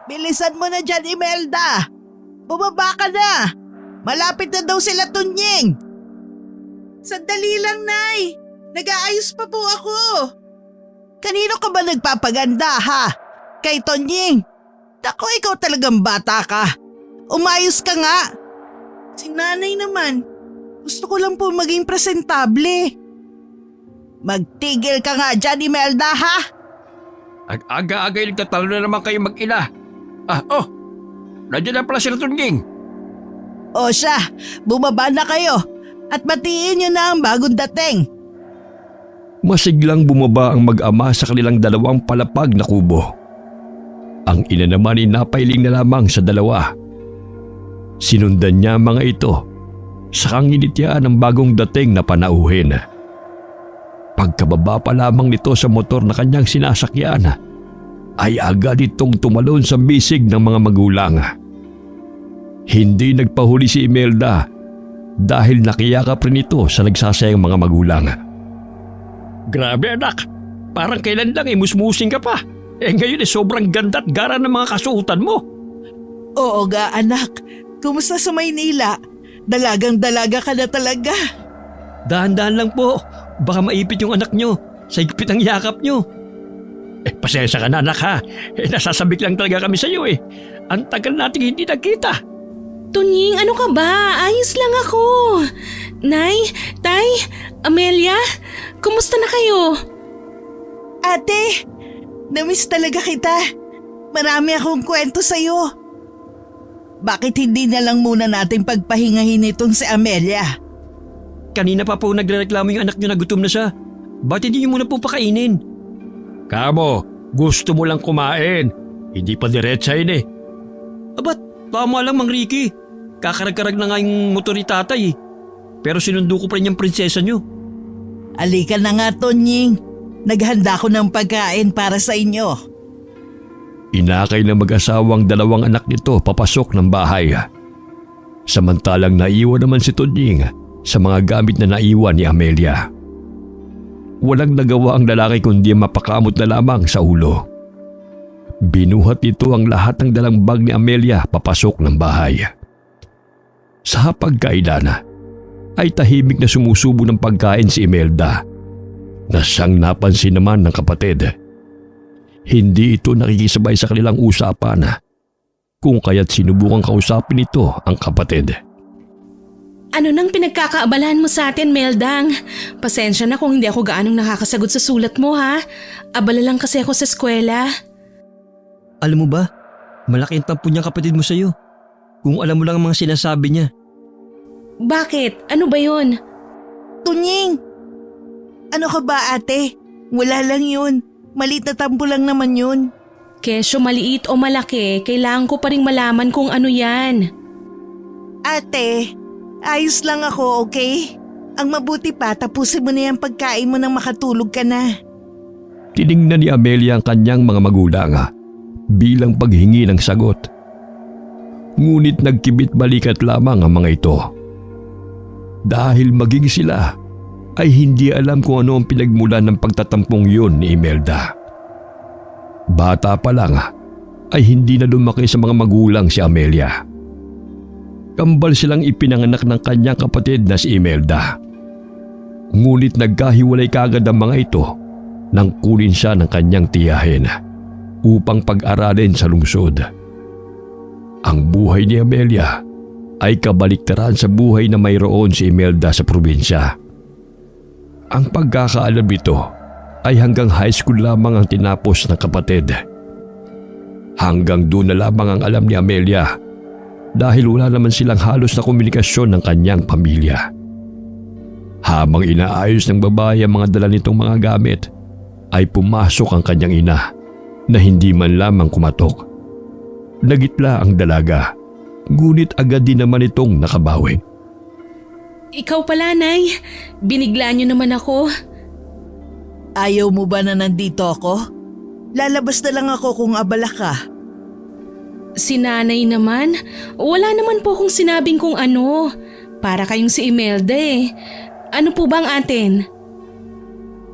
Bilisan mo na dyan, Imelda! Bumaba ka na! Malapit na daw sila, Tunying! Sandali lang, Nay! Nag-aayos pa po ako! Kanino ka ba nagpapaganda, ha? Kay Tunying? Naku, ikaw talagang bata ka! Umayos ka nga! Si Nanay naman, gusto ko lang po maging presentable. Magtigil ka nga dyan, Imelda, ha? Aga-agay nagtatalo na naman kayo mag-ina. Nandiyan na pala sila Tunying. O siya, bumaba na kayo at batiin nyo na ang bagong dating. Masiglang bumaba ang mag-ama sa kanilang dalawang palapag na kubo. Ang ina naman ay napailing na lamang sa dalawa. Sinundan niya mga ito sa kanginitian ng bagong dating na panauhin. Pagkababa pa lamang nito sa motor na kanyang sinasakyan, ay agad itong tumalon sa bisig ng mga magulang. Hindi nagpahuli si Imelda dahil nakiyakap rin ito sa nagsasayang mga magulang. Grabe anak, parang kailan lang musmusing ka pa. Ngayon sobrang ganda at gara ng mga kasuotan mo. Oo nga anak, kumusta sa Maynila? Dalagang-dalaga ka na talaga. Dahan-dahan lang po, baka maipit yung anak nyo sa higpit ang yakap nyo. Pasensya ka na anak ha, nasasabik lang talaga kami sa iyo eh. Ang tagal nating hindi nagkita. Tunying, ano ka ba? Ayos lang ako. Nay, Tay, Amelia, kumusta na kayo? Ate, namiss talaga kita. Marami akong kwento sa'yo. Bakit hindi na lang muna natin pagpahingahin itong si Amelia? Kanina pa po nagrereklamo yung anak nyo na gutom na siya. Ba't hindi nyo muna po pakainin? Kamo, gusto mo lang kumain. Hindi pa diretsahin eh. Abat, tama lang Mang Ricky. Kakarag-karag na nga yung motor ni tatay eh. Pero sinundo ko pa rin yung prinsesa nyo. Alika na nga, Tonying. Naghanda ko ng pagkain para sa inyo. Inakay ng mag-asawang dalawang anak nito papasok ng bahay. Samantalang naiwan naman si Tonying sa mga gamit na naiwan ni Amelia. Walang nagawa ang lalaki kundi mapakamot na lamang sa ulo. Binuhat nito ang lahat ng dalang bag ni Amelia papasok ng bahay. Sa pagkailan ay tahimik na sumusubo ng pagkain si Imelda na siyang napansin naman ng kapatid. Hindi ito nakikisabay sa kanilang usapan kung kaya't sinubukang kausapin ito ang kapatid. Ano nang pinagkakaabalahan mo sa atin, Meldang? Pasensya na kung hindi ako gaanong nakakasagot sa sulat mo ha. Abala lang kasi ako sa eskwela. Alam mo ba, malaki ang tampo niyang kapatid mo sa iyo. Kung alam mo lang ang mga sinasabi niya. Bakit? Ano ba yun? Tunying! Ano ka ba ate? Wala lang yun. Maliit na tampo lang naman yun. Kesyo maliit o malaki, kailangan ko pa rin malaman kung ano yan. Ate, ayos lang ako, okay? Ang mabuti pa, tapusin mo na yung pagkain mo nang makatulog ka na. Tiningnan ni Amelia ang kanyang mga magulang bilang paghingi ng sagot. Ngunit nagkibit balikat lamang ang mga ito. Dahil maging sila ay hindi alam kung ano ang pinagmulan ng pagtatampong yun ni Imelda. Bata pa lang ay hindi na lumaki sa mga magulang si Amelia. Kambal silang ipinanganak ng kanyang kapatid na si Imelda. Ngunit nagkahiwalay kaagad ang mga ito nang kunin siya ng kanyang tiyahin upang pag-aralin sa lungsod. Ang buhay ni Amelia ay kabaliktaran sa buhay na mayroon si Imelda sa probinsya. Ang pagkakaalam nito ay hanggang high school lamang ang tinapos ng kapatid. Hanggang doon na lamang ang alam ni Amelia dahil wala naman silang halos na komunikasyon ng kanyang pamilya. Habang inaayos ng babae ang mga dala nitong mga gamit, ay pumasok ang kanyang ina na hindi man lamang kumatok. Nagitla ang dalaga, ngunit agad din naman itong nakabawi. Ikaw pala, Nay. Binigla niyo naman ako. Ayaw mo ba na nandito ako? Lalabas na lang ako kung abala ka. Si Nanay naman, wala naman po akong sinabing kung ano. Para kayong si Imelda eh. Ano po bang atin?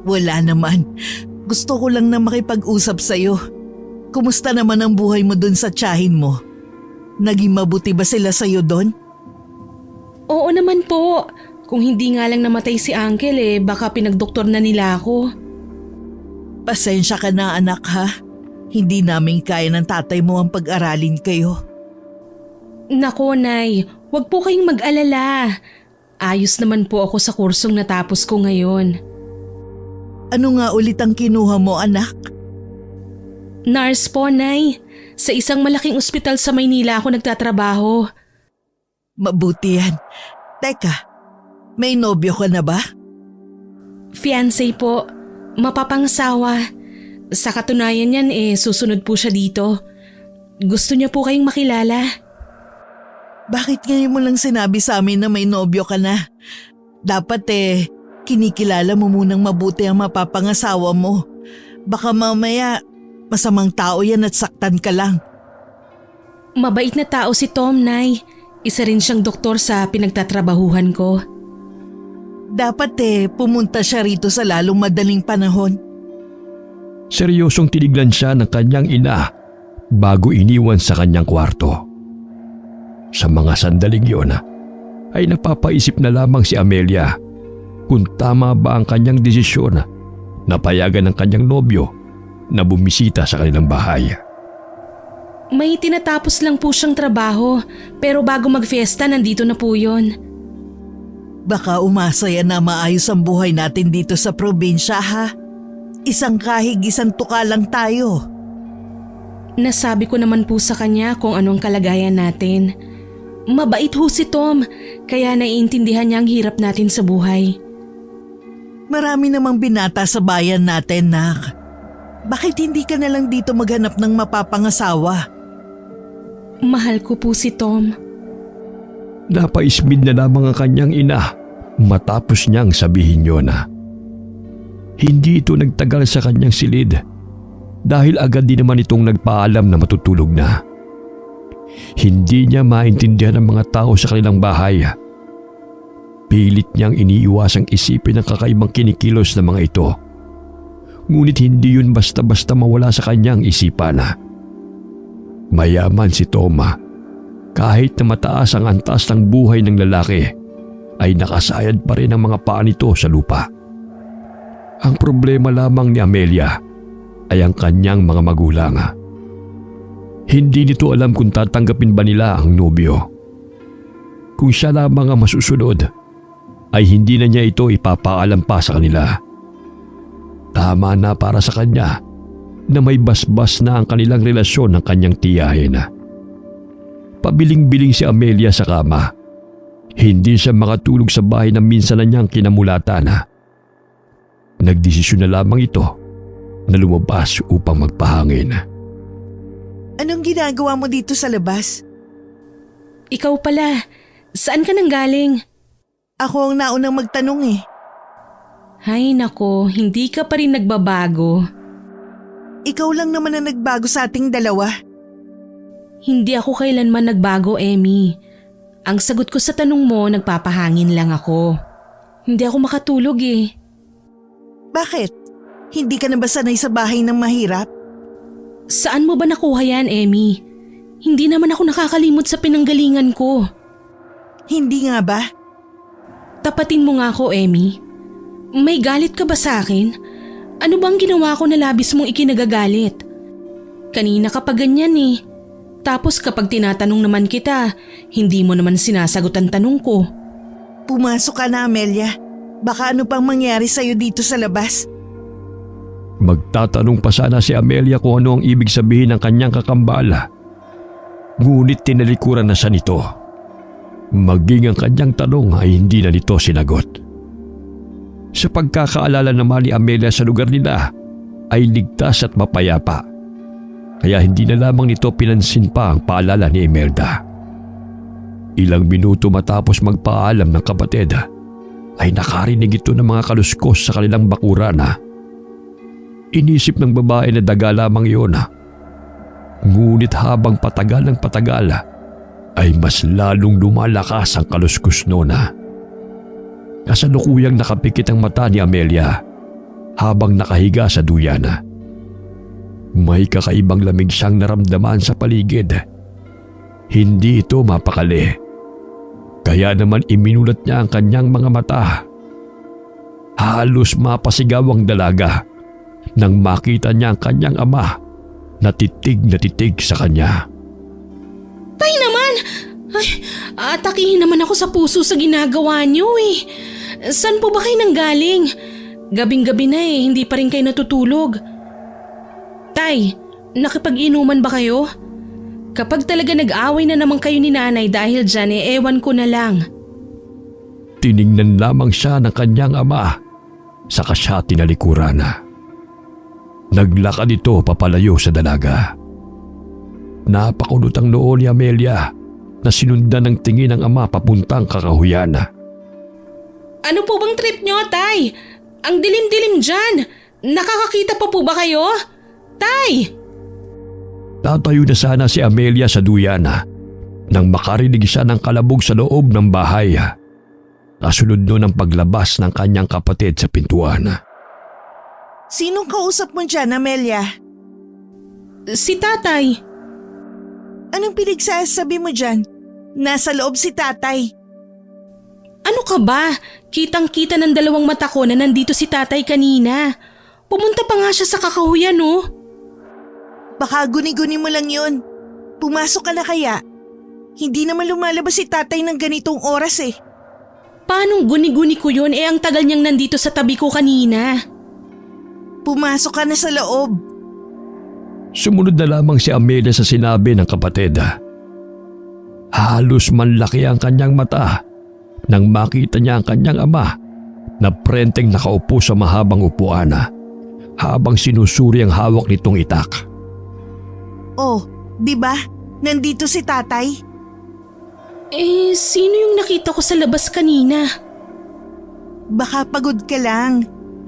Wala naman. Gusto ko lang na makipag-usap sa'yo. Kumusta naman ang buhay mo dun sa tiyahin mo? Naging mabuti ba sila sa'yo dun? Oo naman po. Kung hindi nga lang namatay si Uncle baka pinagdoktor na nila ako. Pasensya ka na anak ha. Hindi namin kaya ng tatay mo ang pag-aralin kayo. Nako, Nay, wag po kayong mag-alala. Ayos naman po ako sa kursong natapos ko ngayon. Ano nga ulit ang kinuha mo anak? Nurse po, Nay. Sa isang malaking ospital sa Maynila ako nagtatrabaho. Mabuti yan. Teka, may nobyo ka na ba? Fiancé po. Mapapangasawa. Sa katunayan yan susunod po siya dito. Gusto niya po kayong makilala. Bakit ngayon mo lang sinabi sa amin na may nobyo ka na? Dapat kinikilala mo munang mabuti ang mapapangasawa mo. Baka mamaya masamang tao yan at saktan ka lang. Mabait na tao si Tom, Nay. Isa rin siyang doktor sa pinagtatrabahuhan ko. Dapat pumunta siya rito sa lalong madaling panahon. Seryosong tinignan siya ng kanyang ina bago iniwan sa kanyang kwarto. Sa mga sandaling yun ay napapaisip na lamang si Amelia kung tama ba ang kanyang desisyon na payagan ng kanyang nobyo na bumisita sa kanilang bahay. May tinatapos lang po siyang trabaho pero bago mag-fiesta nandito na po yun. Baka umasaya na maayos ang buhay natin dito sa probinsya ha. Isang kahig, isang tuka lang tayo. Nasabi ko naman po sa kanya kung anong kalagayan natin. Mabait ho si Tom, kaya naiintindihan niya ang hirap natin sa buhay. Marami namang binata sa bayan natin, nak. Bakit hindi ka na lang dito maghanap ng mapapangasawa? Mahal ko po si Tom. Napaismid na lamang ang kanyang ina matapos niyang sabihin yun. Hindi ito nagtagal sa kanyang silid dahil agad din naman itong nagpaalam na matutulog na. Hindi niya maintindihan ang mga tao sa kanilang bahay. Pilit niyang iniiwasang isipin ang kakaibang kinikilos ng mga ito. Ngunit hindi yun basta-basta mawala sa kanyang isipan. Mayaman si Toma. Kahit na mataas ang antas ng buhay ng lalaki, ay nakasayad pa rin ang mga paa nito sa lupa. Ang problema lamang ni Amelia ay ang kanyang mga magulang. Hindi nito alam kung tatanggapin ba nila ang nobyo. Kung siya lamang ang masusunod, ay hindi na niya ito ipapaalam pa sa kanila. Tama na para sa kanya na may basbas na ang kanilang relasyon ng kanyang tiyahin. Pabiling-biling si Amelia sa kama. Hindi siya makatulog sa bahay na minsan na niyang kinamulatan. Nagdesisyon na lamang ito na lumabas upang magpahangin. Anong ginagawa mo dito sa labas? Ikaw pala, saan ka nang galing? Ako ang naunang magtanong Hay nako, hindi ka pa rin nagbabago. Ikaw lang naman ang nagbago sa ating dalawa. Hindi ako kailanman nagbago, Emmy. Ang sagot ko sa tanong mo, nagpapahangin lang ako. Hindi ako makatulog Bakit? Hindi ka na ba sanay sa bahay ng mahirap? Saan mo ba nakuha yan, Emmy? Hindi naman ako nakakalimot sa pinanggalingan ko. Hindi nga ba? Tapatin mo nga ako, Emmy. May galit ka ba sa akin? Ano bang ginawa ko na labis mong ikinagagalit? Kanina ka pa ganyan Tapos kapag tinatanong naman kita, hindi mo naman sinasagot ang tanong ko. Pumasok ka na, Amelia. Baka ano pang mangyari sa'yo dito sa labas? Magtatanong pa sana si Amelia kung ano ang ibig sabihin ng kanyang kakambal. Ngunit tinalikuran na siya nito. Maging ang kanyang tanong ay hindi na nito sinagot. Sa pagkakaalala naman ni Amelia sa lugar nila ay ligtas at mapayapa. Kaya hindi na lamang nito pinansin pa ang paalala ni Imelda. Ilang minuto matapos magpaalam ng kapatid ay nakarinig ito ng mga kaluskos sa kanilang bakuran. Inisip ng babae na daga lamang iyon. Ngunit habang patagal ng patagal ay mas lalong lumalakas ang kaluskos noon. Kasalukuyang nakapikit ang mata ni Amelia habang nakahiga sa duyan. May kakaibang lamig siyang naramdaman sa paligid. Hindi ito mapakali. Kaya naman iminulat niya ang kanyang mga mata. Halos mapasigaw ang dalaga nang makita niya ang kanyang ama na titig sa kanya. Tay naman! Ay, atakihin naman ako sa puso sa ginagawa niyo eh. Saan po ba kayo nanggaling? Gabing-gabi na eh, hindi pa rin kayo natutulog. Tay, nakipag-inuman ba kayo? Kapag talaga nag-away na naman kayo ni nanay dahil dyan eh, ewan ko na lang. Tiningnan lamang siya ng kanyang ama, saka siya tinalikuran. Naglakad ito papalayo sa dalaga. Napakulot ang noo ni Amelia na sinundan ng tingin ng ama papuntang kakahuyan. Ano po bang trip nyo, Tay? Ang dilim-dilim dyan. Nakakakita pa po ba kayo? Tay! Tatayo na sana si Amelia sa duyan nang makarinig siya ng kalabog sa loob ng bahay. Kasunod nun ang paglabas ng kanyang kapatid sa pintuan. Sinong kausap mo dyan, Amelia? Si Tatay. Anong pinagsasabi mo dyan? Nasa loob si tatay. Ano ka ba? Kitang-kita ng dalawang mata ko na nandito si Tatay kanina. Pumunta pa nga siya sa kakahuyan, oh. Baka guni-guni mo lang yun. Pumasok ka na kaya? Hindi naman lumalabas si tatay ng ganitong oras eh. Paanong guni-guni ko yun ang tagal niyang nandito sa tabi ko kanina? Pumasok ka na sa loob. Sumunod na lamang si Amelia sa sinabi ng kapatid. Halos manlaki ang kanyang mata nang makita niya ang kanyang ama na prenteng nakaupo sa mahabang upuan habang sinusuri ang hawak nitong itak. Oh, di ba? Nandito si tatay. Eh, sino yung nakita ko sa labas kanina? Baka pagod ka lang.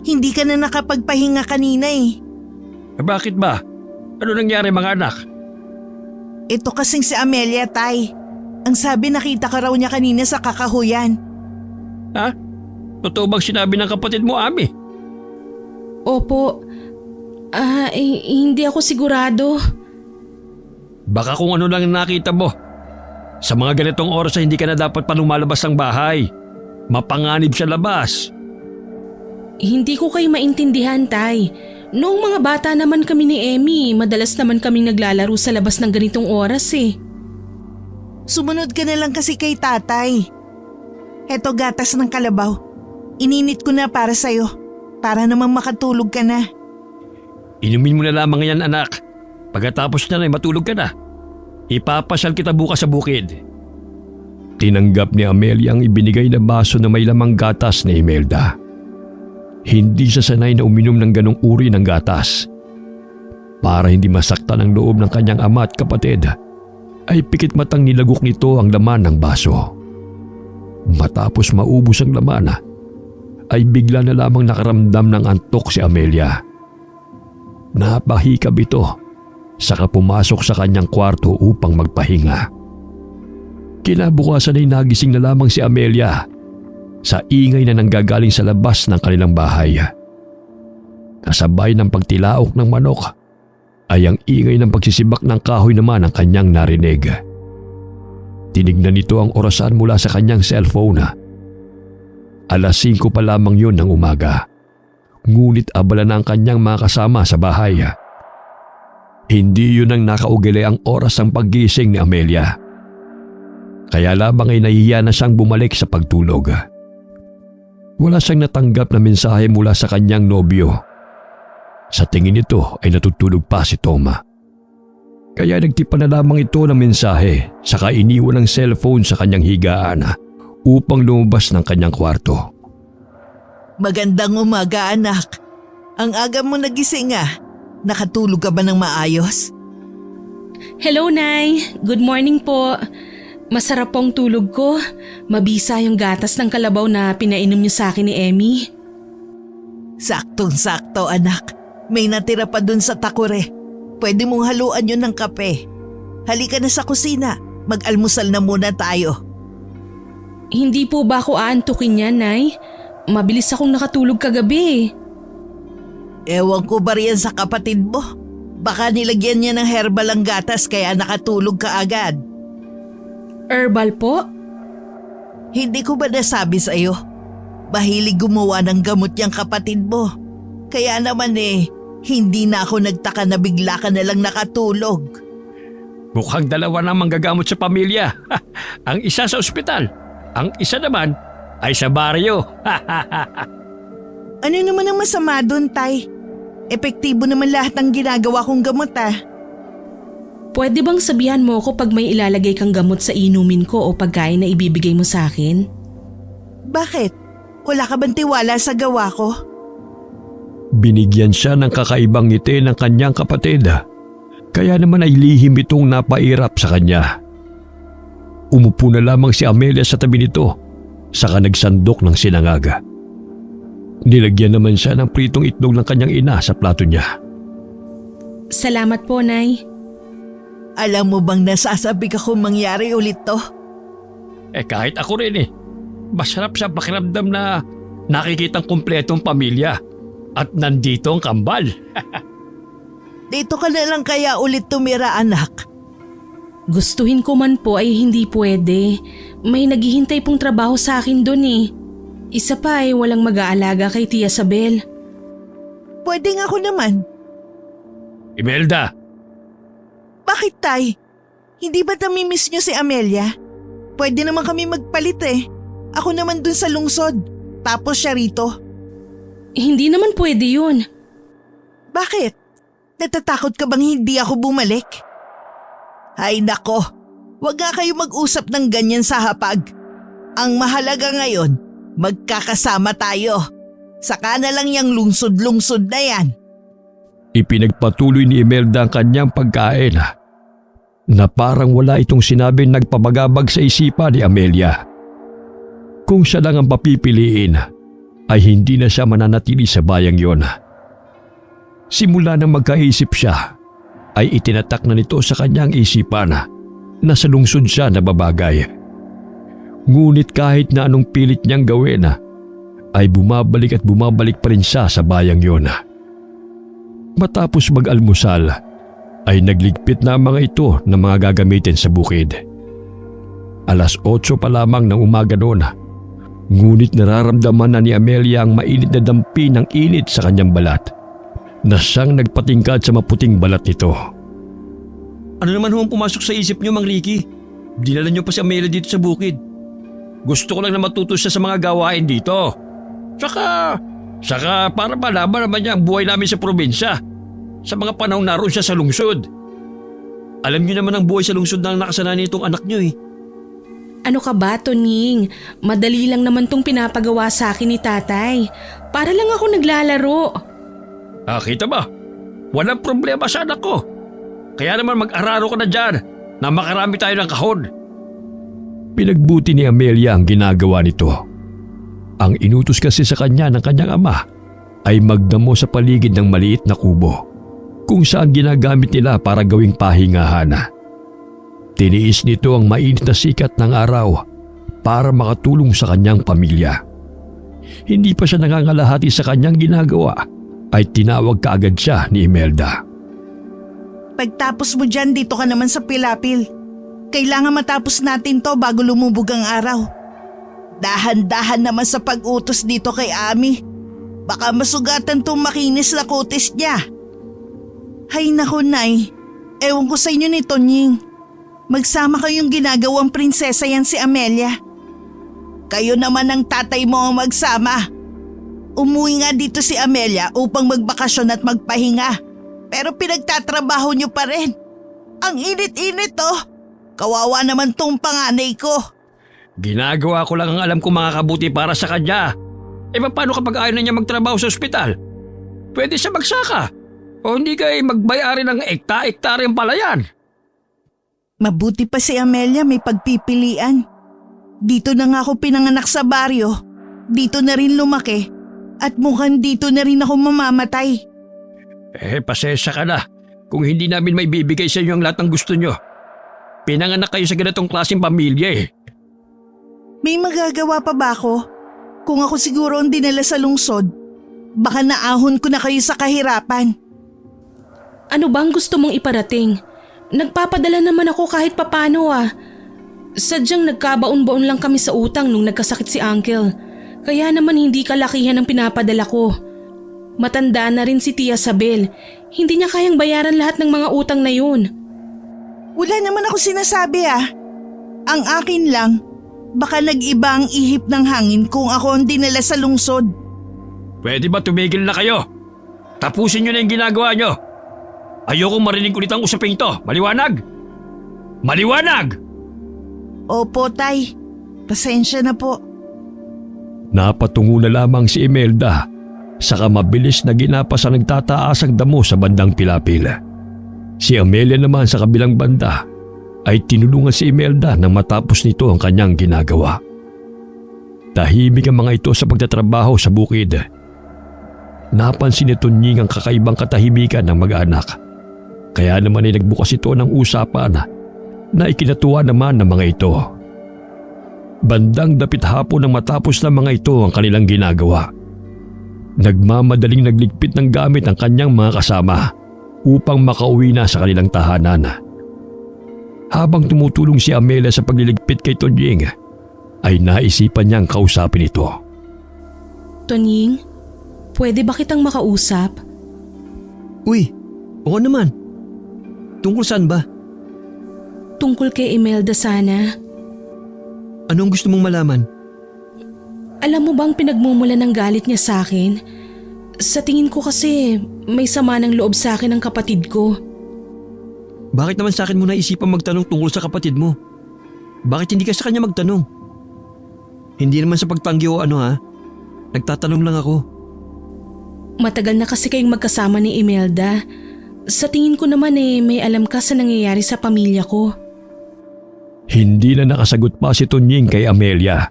Hindi ka na nakapagpahinga kanina eh. Bakit ba? Ano nangyari mga anak? Ito kasing si Amelia, tay. Ang sabi nakita ka raw niya kanina sa kakahuyan. Ha? Totoo bang sinabi ng kapatid mo, Ami? Opo. Hindi ako sigurado. Baka kung ano lang nakita mo. Sa mga ganitong oras ay hindi ka na dapat pa lumalabas ng bahay. Mapanganib sa labas. Hindi ko kayo maintindihan, Tay. Noong mga bata naman kami ni Emmy, madalas naman kaming naglalaro sa labas ng ganitong oras eh. Sumunod ka na lang kasi kay tatay. Eto gatas ng kalabaw. Ininit ko na para sa'yo. Para namang makatulog ka na. Inumin mo na lamang yan, anak. Pagkatapos na ay matulog ka na. Ipapasyal kita bukas sa bukid. Tinanggap ni Amelia ang ibinigay na baso na may lamang gatas ni Imelda. Hindi siya sanay na uminom ng ganong uri ng gatas. Para hindi masaktan ang loob ng kanyang ama at kapatid, ay pikit matang nilagok nito ang laman ng baso. Matapos maubos ang laman, ay bigla na lamang nakaramdam ng antok si Amelia. Napahikab ito, saka pumasok sa kanyang kwarto upang magpahinga. Kinabukasan ay nagising na lamang si Amelia sa ingay na nanggagaling sa labas ng kanilang bahay. Kasabay ng pagtilaok ng manok ay ang ingay ng pagsisibak ng kahoy naman ang kanyang narinig. Tinignan nito ang orasan mula sa kanyang cellphone. 5:00 pa lamang yun ng umaga. Ngunit abala na ang kanyang mga kasama sa bahay. Hindi yun ang nakaugili ang oras ng paggising ni Amelia. Kaya lamang ay nahihiya na siyang bumalik sa pagtulog. Wala siyang natanggap na mensahe mula sa kanyang nobyo. Sa tingin nito ay natutulog pa si Toma. Kaya nagtipa na lamang ito ng mensahe saka iniwan ang cellphone sa kanyang higaan upang lumabas ng kanyang kwarto. Magandang umaga, anak. Ang aga mo nagising ah. Nakatulog ka ba ng maayos? Hello, Nay. Good morning po. Masarap pong tulog ko. Mabisa yung gatas ng kalabaw na pinainom niyo sa akin ni Emmy. Saktong-sakto, anak. May natira pa dun sa takure. Pwede mong haluan yun ng kape. Halika na sa kusina. Mag-almusal na muna tayo. Hindi po ba ako aantukin yan, Nay? Mabilis akong nakatulog kagabi. Ewan ko ba riyan sa kapatid mo? Baka nilagyan niya ng herbal ang gatas kaya nakatulog ka agad. Herbal po? Hindi ko ba nasabi sa'yo? Mahilig gumawa ng gamot yung kapatid mo. Kaya naman hindi na ako nagtaka na bigla ka na lang nakatulog. Mukhang dalawa na manggagamot sa pamilya. Ang isa sa ospital, ang isa naman ay sa baryo. Ano naman ang masama doon, Tay? Epektibo naman lahat ng ginagawa kong gamot Pwede bang sabihan mo ko pag may ilalagay kang gamot sa inumin ko o pagkain na ibibigay mo sa akin? Bakit? Wala ka bang tiwala sa gawa ko? Binigyan siya ng kakaibang ngiti ng kanyang kapatid. Kaya naman ay lihim itong napairap sa kanya. Umupo na lamang si Amelia sa tabi nito, saka nagsandok ng sinangaga. Nilagyan naman siya ng pritong itlog ng kanyang ina sa plato niya. Salamat po, Nay. Alam mo bang nasasabi ka kung mangyari ulit to? Kahit ako rin Masarap sa pakiramdam na nakikitang kumpletong pamilya at nandito ang kambal. Dito ka na lang kaya ulit tumira, anak. Gustuhin ko man po ay hindi pwede. May naghihintay pong trabaho sa akin doon Isa pa ay walang mag-aalaga kay Tia Sabel. Pwede nga ako naman. Imelda! Bakit, Tay? Hindi ba namimiss niyo si Amelia? Pwede naman kami magpalit Ako naman dun sa lungsod, tapos siya rito. Hindi naman pwede yun. Bakit? Natatakot ka bang hindi ako bumalik? Ay nako, wag nga kayo mag-usap ng ganyan sa hapag. Ang mahalaga ngayon, magkakasama tayo. Saka na lang yung lungsod-lungsod na yan. Ipinagpatuloy ni Imelda ang kanyang pagkain na parang wala itong sinabing nagpabagabag sa isipan ni Amelia. Kung siya lang ang papipiliin, ay hindi na siya mananatili sa bayang yon. Simula nang magkaisip siya, ay itinatak na nito sa kanyang isipan na sa lungsod siya nababagay. Ngunit kahit na anong pilit niyang gawin, ay bumabalik at bumabalik pa rin siya sa bayang yon. Matapos mag-almusal, ay nagligpit na ang mga ito ng mga gagamitin sa bukid. 8:00 pa lamang ng umaga noon, ngunit nararamdaman na ni Amelia ang mainit na dampi ng init sa kanyang balat, na siyang nagpatingkad sa maputing balat nito. Ano naman ang pumasok sa isip niyo, Mang Ricky? Dinala niyo pa si Amelia dito sa bukid. Gusto ko lang na matuto siya sa mga gawain dito. Saka para malaman naman niya ang buhay namin sa probinsya sa mga panahon naroon siya sa lungsod. Alam niyo naman ang buhay sa lungsod na nakasanayan nitong anak niyo Ano ka ba, Toning? Madali lang naman tong pinapagawa sa akin ni tatay. Para lang ako naglalaro. Kita ba? Walang problema sa anak ko. Kaya naman mag-araro ka na dyan na makarami tayo ng kahon. Pinagbuti ni Amelia ang ginagawa nito. Ang inutos kasi sa kanya ng kanyang ama ay magdamo sa paligid ng maliit na kubo kung saan ginagamit nila para gawing pahingahan. Tiniis nito ang mainit na sikat ng araw para makatulong sa kanyang pamilya. Hindi pa siya nangangalahati sa kanyang ginagawa ay tinawag kaagad siya ni Imelda. Pagtapos mo dyan, dito ka naman sa Pilapil. Kailangan matapos natin to bago lumubog ang araw. Dahan-dahan naman sa pag-utos dito kay Ami. Baka masugatan tong makinis na kutis niya. Hay naku, Nay. Ewan ko sa inyo ni Tonying. Magsama kayong ginagawang prinsesa yan si Amelia. Kayo naman ang tatay mo ang magsama. Umuwi nga dito si Amelia upang magbakasyon at magpahinga. Pero pinagtatrabaho niyo pa rin. Ang init-init Kawawa naman tong panganay ko. Ginagawa ko lang ang alam kong makakabuti para sa kanya. Paano kapag ayaw na niya magtrabaho sa ospital? Pwede siya magsaka. O hindi kayo magbayari ng ekta-ektaryang palayan. Mabuti pa si Amelia may pagpipilian. Dito na nga ako pinanganak sa baryo. Dito na rin lumaki. At mukhang dito na rin ako mamamatay. Pasensya ka na kung hindi namin may bibigay sa inyo ang lahat ng gusto nyo. Pinanganak kayo sa ganitong klaseng pamilya May magagawa pa ba ako? Kung ako siguro ang dinala sa lungsod, baka naahon ko na kayo sa kahirapan. Ano bang gusto mong iparating? Nagpapadala naman ako kahit papano ah. Sadyang nagkabaon-baon lang kami sa utang nung nagkasakit si Uncle. Kaya naman hindi kalakihan ang pinapadala ko. Matanda na rin si Tia Sabel. Hindi niya kayang bayaran lahat ng mga utang na yun. Wala naman ako sinasabi ah. Ang akin lang, baka nag-iba ang ihip ng hangin kung ako ang dinala sa lungsod. Pwede ba tumigil na kayo? Tapusin nyo na yung ginagawa nyo. Ayokong marinig ulit ang usaping to. Maliwanag? Maliwanag! Opo, Tay. Pasensya na po. Napatungo na lamang si Imelda, saka mabilis na ginapa sa nagtataasang damo sa bandang Pilapil. Si Amelia naman sa kabilang banda ay tinulungan si Imelda nang matapos nito ang kanyang ginagawa. Tahimik ang mga ito sa pagtatrabaho sa bukid. Napansin ni Tunying ang kakaibang katahimikan ng mag-anak. Kaya naman ay nagbukas ito ng usapan na ikinatuwa naman ng mga ito. Bandang dapit hapon nang matapos ng mga ito ang kanilang ginagawa. Nagmamadaling nagligpit ng gamit ang kanyang mga kasama upang makauwi na sa kanilang tahanan. Habang tumutulong si Amelia sa pagliligpit kay Tunying, ay naisipan niyang kausapin ito. Tunying, pwede ba kitang makausap? Uy, oo naman. Tungkol saan ba? Tungkol kay Imelda sana. Anong gusto mong malaman? Alam mo bang pinagmumula ng galit niya sa akin? Sa tingin ko kasi may sama ng loob sa akin ang kapatid ko. Bakit naman sa akin mo naisipan magtanong tungkol sa kapatid mo? Bakit hindi ka sa kanya magtanong? Hindi naman sa pagtanggi o ano ha? Nagtatanong lang ako. Matagal na kasi kayong magkasama ni Imelda. Sa tingin ko naman may alam ka sa nangyayari sa pamilya ko. Hindi na nakasagot pa si Tunying kay Amelia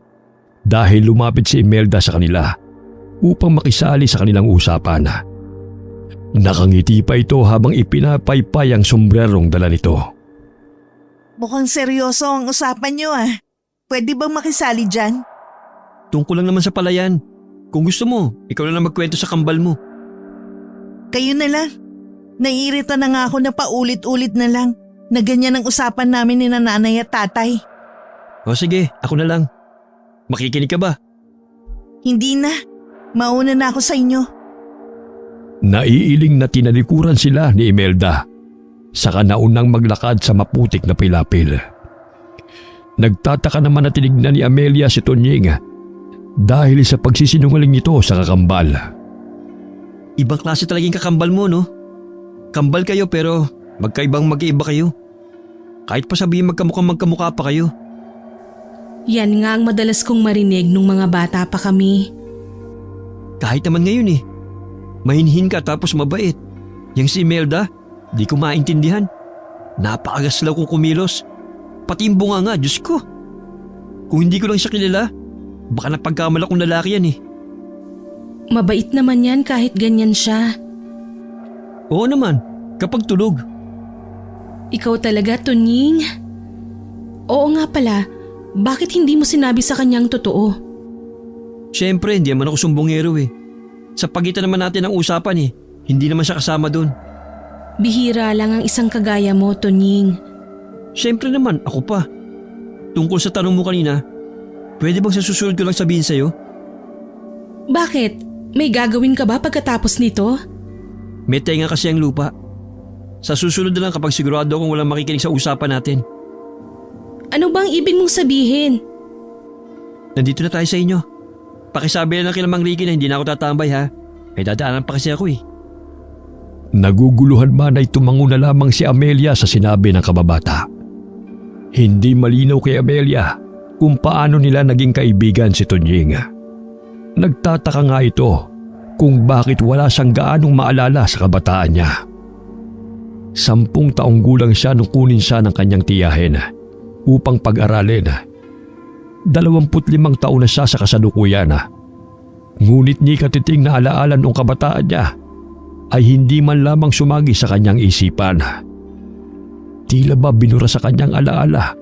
dahil lumapit si Imelda sa kanila upang makisali sa kanilang usapan. Nakangiti pa ito habang ipinapaypay ang sombrerong dala nito. Mukhang seryoso ang usapan niyo ah. Pwede bang makisali dyan? Tungkol lang naman sa palayan. Kung gusto mo, ikaw na lang magkwento sa kambal mo. Kayo na lang. Naiirita na nga ako na paulit-ulit na lang na ganyan ang usapan namin ni nanay at tatay. O sige, ako na lang. Makikinig ka ba? Hindi na. Mauna na ako sa inyo. Naiiling na tinalikuran sila ni Imelda saka naunang maglakad sa maputik na pilapil. Nagtataka naman na tinignan ni Amelia si Tunying dahil sa pagsisinungaling nito sa kakambal. Ibang klase talagang kakambal mo, no? Kambal kayo pero magkaibang mag-iiba kayo. Kahit pa sabihin magkamukha pa kayo. Yan nga ang madalas kong marinig nung mga bata pa kami. Kahit naman ngayon mahinhin ka tapos mabait. Yang si Imelda, di ko maintindihan. Napakagasalaw kong kumilos. Pati yung bunga nga, Diyos ko. Kung hindi ko lang siya kilala, baka napagkamala kong lalaki yan Mabait naman yan kahit ganyan siya. Oo naman, kapag tulog. Ikaw talaga, Tunying. Oo nga pala, bakit hindi mo sinabi sa kanyang totoo? Siyempre, hindi naman ako sumbongero Sa pagitan naman natin ng usapan hindi naman siya kasama doon. Bihira lang ang isang kagaya mo, Tunying. Siyempre naman, ako pa. Tungkol sa tanong mo kanina, pwede bang sa susunod ko lang sabihin sa'yo? Bakit? May gagawin ka ba pagkatapos nito? May tenga kasi ang lupa. Sa susunod na lang kapag sigurado akong walang makikinig sa usapan natin. Ano bang ibig mong sabihin? Nandito na tayo sa inyo. Pakisabi na lang kay Mang Ricky na hindi na ako tatambay ha. May dadaanan pa kasi ako Naguguluhan man ay tumango na lamang si Amelia sa sinabi ng kababata. Hindi malinaw kay Amelia kung paano nila naging kaibigan si Tunying. Nagtataka nga ito kung bakit wala siyang gaanong maalala sa kabataan niya. 10 taong gulang siya nung kunin siya ng kanyang tiyahin upang pag-aralin. 25 taon na siya sa kasalukuyan. Ngunit ni katiting na alaala noong kabataan niya ay hindi man lamang sumagi sa kanyang isipan. Tila ba binura sa kanyang alaala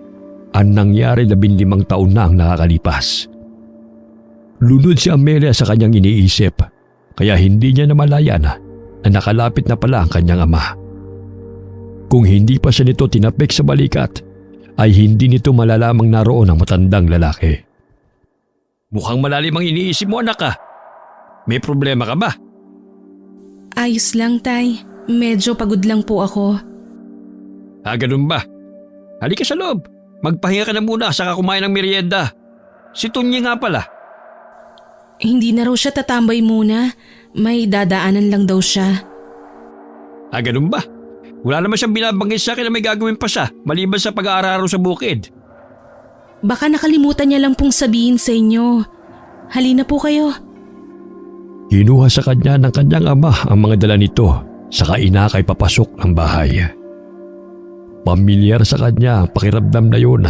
ang nangyari 15 taon na ang nakakalipas. Lunod si Amelia sa kanyang iniisip kaya hindi niya namalayan na nakalapit na pala ang kanyang ama. Kung hindi pa siya nito tinapik sa balikat, ay hindi nito malalamang naroon ang matandang lalaki. Mukhang malalim ang iniisip mo, anak, ah. May problema ka ba? Ayos lang, Tay. Medyo pagod lang po ako. Ganun ba? Halika sa loob. Magpahinga ka na muna saka kumain ng merienda. Si Tunyi nga pala. Hindi na raw siya tatambay muna. May dadaanan lang daw siya. Ganun ba? Wala naman siyang binabanggit sa akin na may gagawin pa siya maliban sa pag-aararo sa bukid. Baka nakalimutan niya lang pong sabihin sa inyo. Halina po kayo. Kinuha sa kanya ng kanyang ama ang mga dala nito saka inakay papasok ng bahay. Pamilyar sa kanya ang pakiramdam na yun.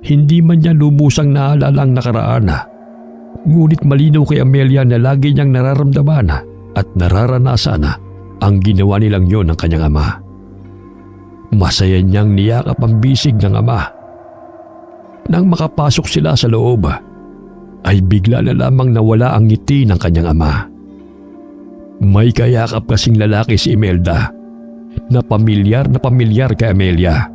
Hindi man niya lubusang naalala ang nakaraan. Ngunit malinaw kay Amelia na lagi niyang nararamdaman at nararanasan ang ginawa nilang yon ng kanyang ama. Masaya niyang niyakap ang bisig ng ama. Nang makapasok sila sa loob, ay bigla na lamang nawala ang ngiti ng kanyang ama. May kayakap kasing lalaki si Imelda na pamilyar kay Amelia.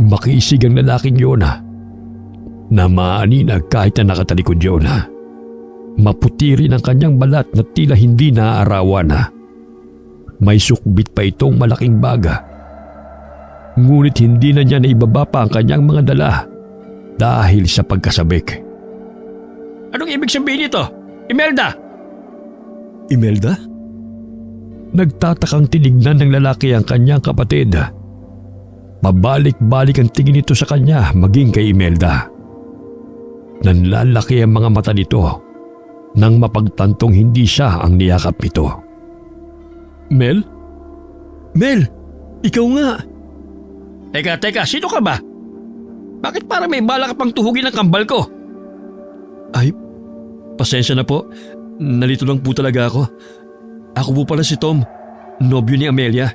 Makisig ang lalaking yun na maaninag kahit na nakatalikod yun. Maputi rin ang kanyang balat na tila hindi naaarawan. May sukbit pa itong malaking baga. Ngunit hindi na niya naibaba pa ang kanyang mga dala dahil sa pagkasabik. Anong ibig sabihin nito? Imelda! Imelda? Nagtatakang tinignan ng lalaki ang kanyang kapatid. Pabalik-balik ang tingin nito sa kanya maging kay Imelda. Nanlalaki ang mga mata nito nang mapagtantong hindi siya ang niyakap nito. Mel? Mel! Ikaw nga! Teka, sino ka ba? Bakit parang may bala ka pang tuhugin ang kambal ko? Ay, pasensya na po. Nalito lang po talaga ako. Ako po pala si Tom, nobyo ni Amelia.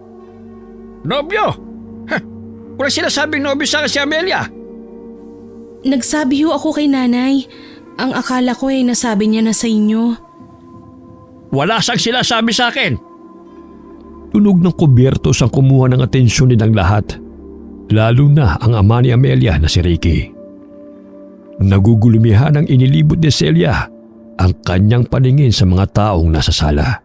Nobyo? Wala sinasabing nobyo sa akin si Amelia. Nagsabi ho ako kay nanay. Ang akala ko ay nasabi niya na sa inyo. Wala siyang sinasabi sa akin. Tunog ng kubyertos ang kumuha ng atensyon nilang lahat, lalo na ang ama ni Amelia na si Ricky. Nagugulumihan ang inilibot ni Celia ang kanyang paningin sa mga taong nasa sala.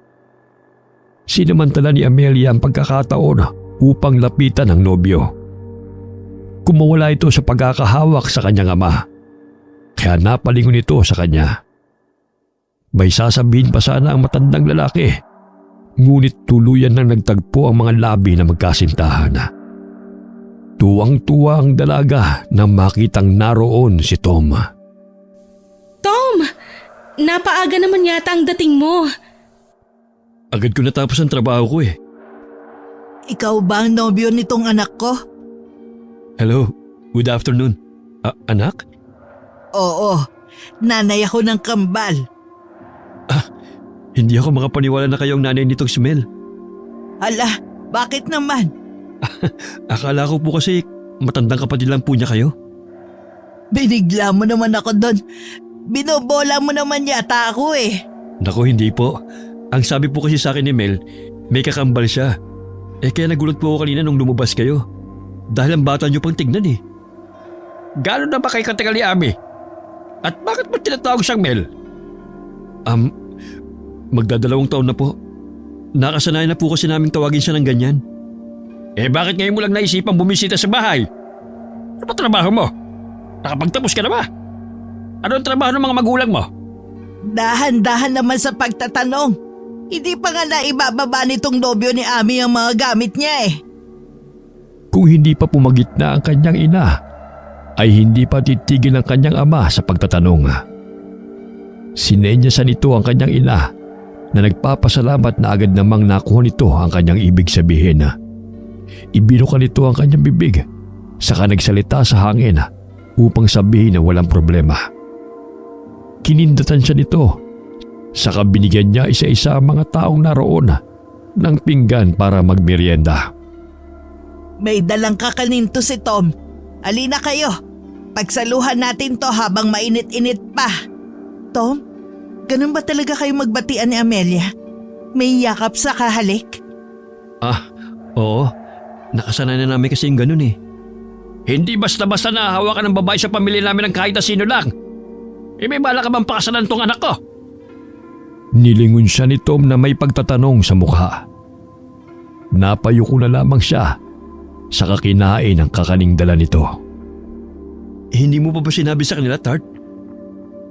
Sinamantala ni Amelia ang pagkakataon upang lapitan ang nobyo. Kumawala ito sa pagkakahawak sa kanyang ama, kaya napalingon ito sa kanya. May sasabihin pa sana ang matandang lalaki, ngunit tuluyan nang nagtagpo ang mga labi na magkasintahan. Tuwang-tuwa ang dalaga nang makitang naroon si Tom. Tom! Napaaga naman yata ang dating mo. Agad ko natapos ang trabaho ko eh. Ikaw ba ang nobyo nitong anak ko? Hello, good afternoon. Anak? Oo, nanay ako ng kambal. Hindi ako makapaniwala na kayong nanay nitong si Mel. Hala, bakit naman? Akala ko po kasi matandang kapatid lang po niya kayo. Binigla mo naman ako doon. Binobola mo naman yata ako eh. Naku, hindi po. Ang sabi po kasi sa akin ni Mel, may kakambal siya. Kaya nagulat po ako kanina nung lumabas kayo. Dahil ang bata niyo pang tignan eh. Gano'n na ba kay katagal ni Ami? At bakit mo tinatawag siyang Mel? Magdadalawang taon na po. Nakasanayan na po kasi naming tawagin siya ng ganyan. Bakit ngayon mo lang naisipang bumisita sa bahay? Ano ba trabaho mo? Nakapagtapos ka na ba? Ano ang trabaho ng mga magulang mo? Dahan-dahan naman sa pagtatanong. Hindi pa nga naibababa nitong nobyo ni Ami ang mga gamit niya eh. Kung hindi pa pumagitna ang kanyang ina, ay hindi pa titigil ang kanyang ama sa pagtatanong. Sinenyasan nito ang kanyang ina na nagpapasalamat na agad namang nakuha nito ang kanyang ibig sabihin. Ibinuka nito ang kanyang bibig, saka nagsalita sa hangin upang sabihin na walang problema. Kinindatan siya nito, saka binigyan niya isa-isa ang mga taong naroon ng pinggan para magmerienda. May dalang kakanin to si Tom. Alina kayo, pagsaluhan natin to habang mainit-init pa. Tom, ganun ba talaga kayo magbatian ni Amelia? May yakap sa kahalik? Oo, nakasanay na namin kasi yung ganun eh. Hindi basta-basta nahahawakan ng babae sa pamilya namin ng kahit na sino lang. May bala ka bang pakasalan tong anak ko? Nilingon siya ni Tom na may pagtatanong sa mukha. Napayuko na lamang siya sa kakinain ng kakaning dala nito. Hindi mo pa ba sinabi sa kanila, Tart?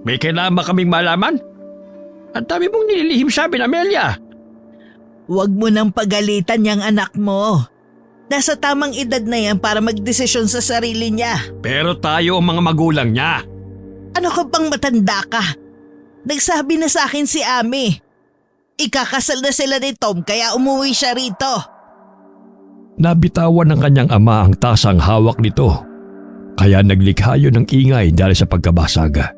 May kailangan kaming malaman? Ang dami mong nililihim sa amin, Amelia. Huwag mo nang pagalitan yung anak mo. Nasa tamang edad na yan para magdesisyon sa sarili niya. Pero tayo ang mga magulang niya. Ano ka bang matanda ka? Nagsabi na sa akin si Ami. Ikakasal na sila ni Tom kaya umuwi siya rito. Nabitawan ng kanyang ama ang tasang hawak nito. Kaya naglikha yun ng ingay dahil sa pagkabasag.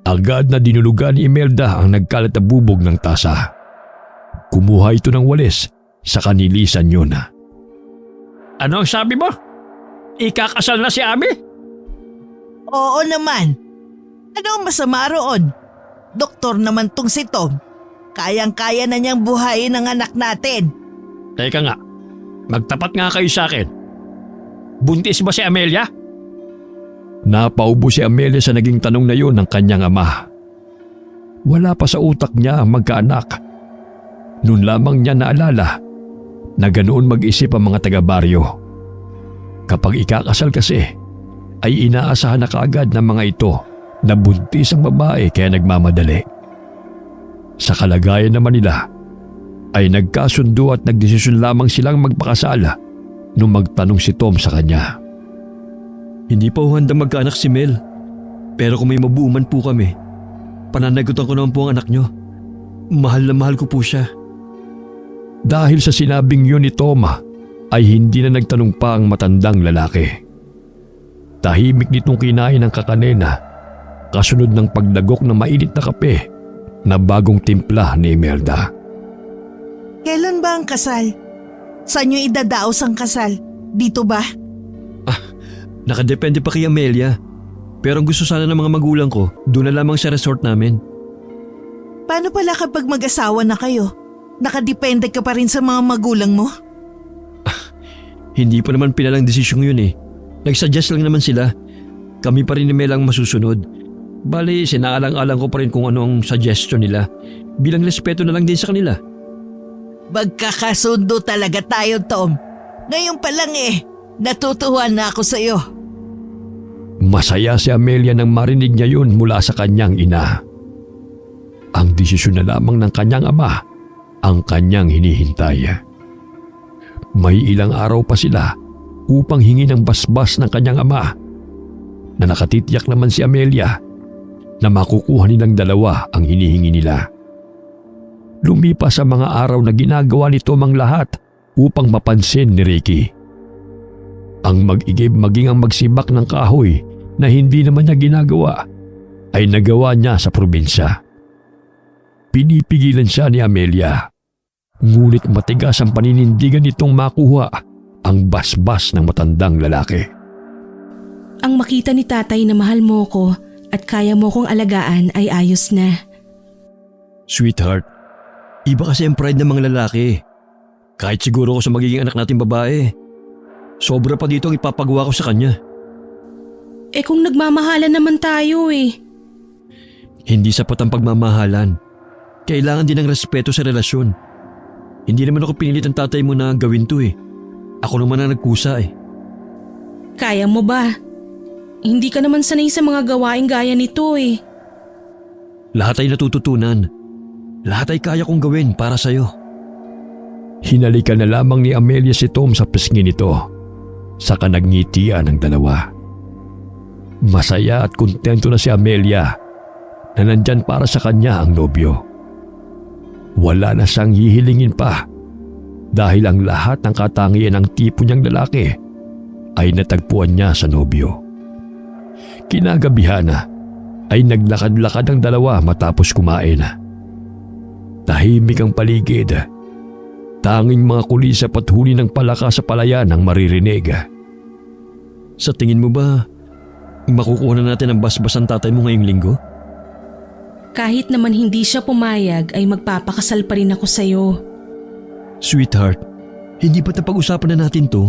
Agad na dinulugan ni Imelda ang nagkalat na bubog ng tasa. Kumuha ito ng walis sa kanilisan yun. Ano ang sabi mo? Ikakasal na si Ami? Oo naman. Ano ang masama roon? Doktor naman tong si Tom. Kayang-kaya na niyang buhayin ang anak natin. Teka nga, magtapat nga kayo sa akin. Buntis ba si Amelia? Napaubo si Amelia sa naging tanong na yun ng kanyang ama. Wala pa sa utak niya ang magkaanak. Noon lamang niya naalala na ganoon mag-isip ang mga taga-baryo. Kapag ikakasal kasi, ay inaasahan na kaagad ng mga ito na buntis ang babae kaya nagmamadali. Sa kalagayan naman nila, ay nagkasundo at nagdesisyon lamang silang magpakasal nung magtanong si Tom sa kanya. Hindi pa handa magkaanak si Mel. Pero kung may mabuuman po kami, pananagutan ko naman po ang anak nyo. Mahal na mahal ko po siya. Dahil sa sinabing yun ni Tom, ay hindi na nagtanong pa ang matandang lalaki. Tahimik nitong kinain ng kakanena, kasunod ng pagdagok ng mainit na kape na bagong timpla ni Imelda. Kailan ba ang kasal? Saan niyo idadaos ang kasal? Dito ba? Nakadepende pa kay Amelia. Pero ang gusto sana ng mga magulang ko, doon na lamang sa resort namin. Paano pala kapag mag-asawa na kayo? Nakadepende ka pa rin sa mga magulang mo? Hindi pa naman pinalang desisyon yun eh. Nag-suggest lang naman sila. Kami pa rin ni Mel ang masusunod. Bali, sinaalang-alang ko pa rin kung ano ang suggestion nila. Bilang respeto na lang din sa kanila. Magkakasundo talaga tayo, Tom. Ngayon pa lang natutuwa na ako sa'yo. Masaya si Amelia nang marinig niya yun mula sa kanyang ina. Ang desisyon na lamang ng kanyang ama ang kanyang hinihintay. May ilang araw pa sila upang hingi ng basbas ng kanyang ama na nakatitiyak naman si Amelia na makukuha nilang dalawa ang hinihingi nila. Lumipas ang mga araw na ginagawa nito ang lahat upang mapansin ni Ricky. Ang mag-igib maging ang magsibak ng kahoy na hindi naman niya ginagawa ay nagawa niya sa probinsya. Pinipigilan siya ni Amelia. Ngunit matigas ang paninindigan nitong makuha ang basbas ng matandang lalaki. Ang makita ni tatay na mahal mo ko at kaya mo kong alagaan ay ayos na. Sweetheart, iba kasi ang pride ng mga lalaki. Kahit siguro ko sa magiging anak natin babae, sobra pa dito ang ipapagawa ko sa kanya. Kung nagmamahalan naman tayo Hindi sapat ang pagmamahalan. Kailangan din ng respeto sa relasyon. Hindi naman ako pinilit ng tatay mo na gawin to Ako naman ang nagkusa Kaya mo ba? Hindi ka naman sanay sa mga gawaing gaya nito Lahat ay natututunan. Lahat ay kaya kong gawin para sa'yo. Hinalikan na lamang ni Amelia si Tom sa pisngi nito. Saka nagngitian ang dalawa. Masaya at kontento na si Amelia na nandyan para sa kanya ang nobyo. Wala na siyang hihilingin pa dahil ang lahat ng katangian ng tipo niyang lalaki ay natagpuan niya sa nobyo. Kinagabihan ay naglakad-lakad ang dalawa matapos kumain. Tahimik ang paligid. Tanging mga kulisap at huni ng palaka sa palayan ang maririnig. Sa tingin mo ba, makukuha na natin ang basbas ng tatay mo ngayong linggo? Kahit naman hindi siya pumayag ay magpapakasal pa rin ako sa'yo. Sweetheart, Hindi ba napag-usapan na natin to?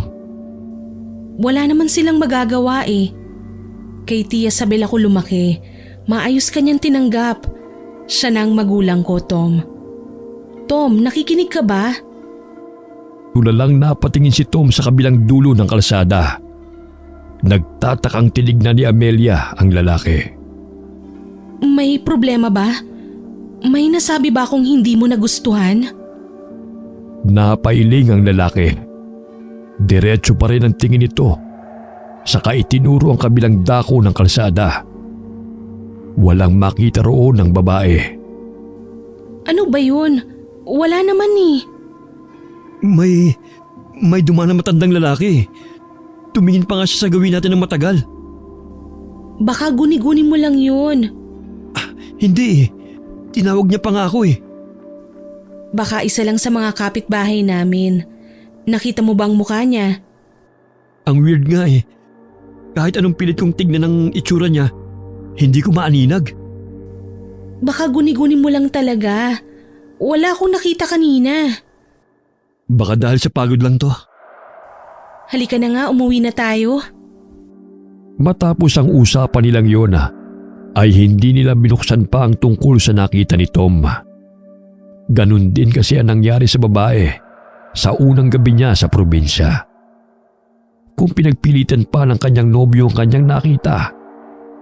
Wala naman silang magagawa eh. Kay Tia Sabel ako lumaki. Maayos kanyang tinanggap. Siya na ang magulang ko, Tom. Tom, nakikinig ka ba? Tulalang napatingin si Tom sa kabilang dulo ng kalsada. Nagtatakang tinignan ni Amelia ang lalaki. May problema ba? May nasabi ba akong hindi mo nagustuhan? Napailing ang lalaki. Diretso pa rin ang tingin nito. Saka itinuro ang kabilang dako ng kalsada. Walang makita roon ng babae. Ano ba yun? Wala naman eh. May dumaan na matandang lalaki. Tumingin pa nga siya sa gawin natin ng matagal. Baka guni-guni mo lang yun. Hindi eh. Tinawag niya pa nga ako eh. Baka isa lang sa mga kapitbahay namin. Nakita mo bang mukha niya? Ang weird nga eh. Kahit anong pilit kong tignan ng itsura niya, hindi ko maaninag. Baka guni-guni mo lang talaga. Wala akong nakita kanina. Baka dahil sa pagod lang to. Halika na nga, umuwi na tayo. Matapos ang usapan nilang yun ay hindi nila binuksan pa ang tungkol sa nakita ni Tom. Ganun din kasi ang nangyari sa babae sa unang gabi niya sa probinsya. Kung pinagpilitan pa ng kanyang nobyo ang kanyang nakita,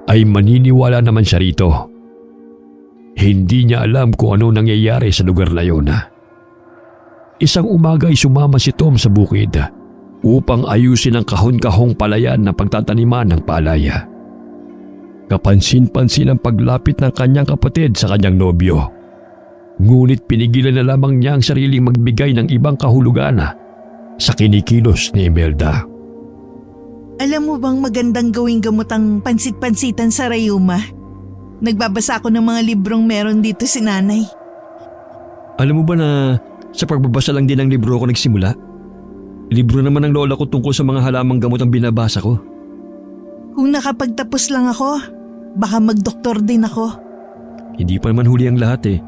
ay maniniwala naman siya rito. Hindi niya alam kung ano nangyayari sa lugar na yun. Isang umaga ay sumama si Tom sa bukid upang ayusin ang kahon-kahong palayan na pagtataniman ng palaya. Kapansin-pansin ang paglapit ng kanyang kapatid sa kanyang nobyo. Ngunit pinigilan na lamang niya ang sariling magbigay ng ibang kahulugan sa kinikilos ni Imelda. Alam mo bang magandang gawing gamotang pansit-pansitan sa rayuma? Nagbabasa ako ng mga librong meron dito si nanay. Alam mo ba na sa pagbabasa lang din ng libro ako nagsimula? Libro naman ng lola ko tungkol sa mga halamang gamot ang binabasa ko. Kung nakapagtapos lang ako, baka magdoktor din ako. Hindi pa naman huli ang lahat eh.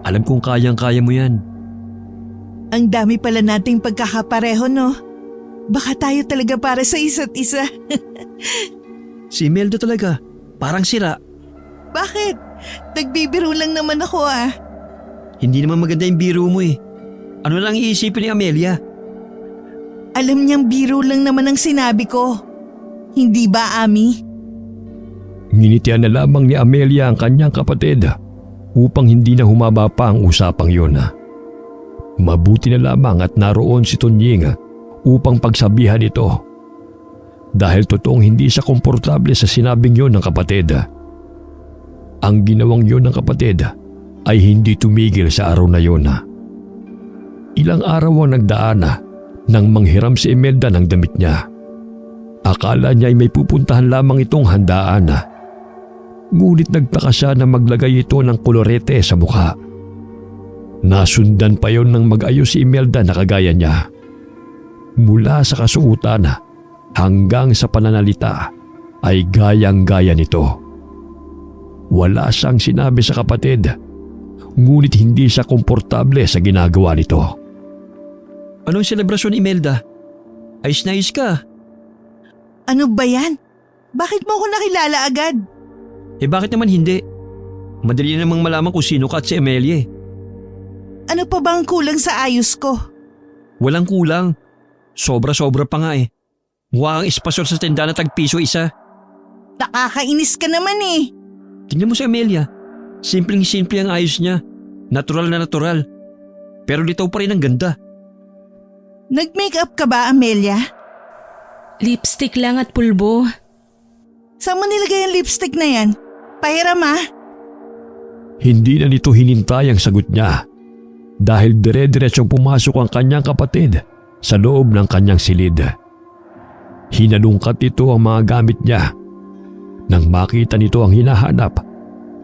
Alam kong kayang-kaya mo yan. Ang dami pala nating pagkakapareho, no? Baka tayo talaga para sa isa't isa. Si Imelda talaga, parang sira. Bakit? Nagbibiro lang naman ako ah. Hindi naman maganda yung biro mo eh. Ano lang iisipin ni Amelia? Alam niyang biro lang naman ang sinabi ko. Hindi ba, Ami? Nginitian na lamang ni Amelia ang kanyang kapatid upang hindi na humaba pa ang usapang yun. Mabuti na lamang at naroon si Tonying upang pagsabihan ito. Dahil totoong hindi siya komportable sa sinabing yun ng kapatid. Ang ginawang yun ng kapatid ay hindi tumigil sa araw na yun. Ilang araw ang nagdaan nang manghiram si Imelda ng damit niya. Akala niya ay may pupuntahan lamang itong handaan. Ngunit nagtaka siya na maglagay ito ng kolorete sa mukha. Nasundan pa yon ng mag-ayos si Imelda na kagaya niya. Mula sa kasuotan hanggang sa pananalita ay gayang-gaya nito. Wala siyang sinabi sa kapatid, ngunit hindi siya komportable sa ginagawa nito. Anong selebrasyon, Imelda? Ayos na ayos ka. Ano ba yan? Bakit mo ako nakilala agad? Eh bakit naman hindi? Madali namang malaman kung sino ka at si Amelia eh. Ano pa bang kulang sa ayos ko? Walang kulang. Sobra-sobra pa nga eh. Mukha kang espasyon sa tindahan na tag-piso isa. Nakakainis ka naman eh. Tingnan mo si Amelia. Simpleng-simple ang ayos niya. Natural na natural. Pero litaw pa rin ang ganda. Nag-makeup ka ba, Amelia? Lipstick lang at pulbo. Saan mo nilagay ang lipstick na yan? Pahiram ah. Hindi na nito hinintay ang sagot niya dahil dire-diretsong pumasok ang kanyang kapatid sa loob ng kanyang silid. Hinalungkat nito ang mga gamit niya. Nang makita nito ang hinahanap,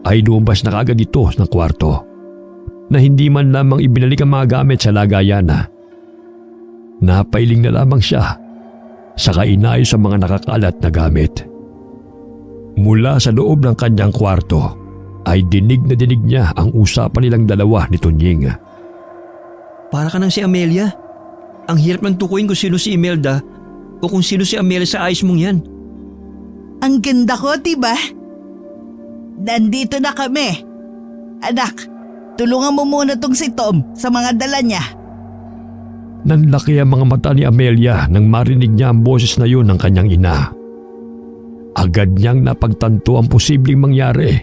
ay lumabas na kagad ito ng kwarto na hindi man lamang ibinalik ang mga gamit sa lagayan. Napailing na lamang siya saka inayos ang mga nakakalat na gamit. Mula sa loob ng kanyang kwarto ay dinig na dinig niya ang usapan nilang dalawa ni Tonying. Para ka nang si Amelia. Ang hirap ng tukuyin kung sino si Imelda o kung sino si Amelia sa ayos mong yan. Ang ganda ko, diba? Nandito na kami. Anak, tulungan mo muna tong si Tom sa mga dala niya. Nanlaki ang mga mata ni Amelia nang marinig niya ang boses na yun ng kanyang ina. Agad niyang napagtanto ang posibleng mangyari,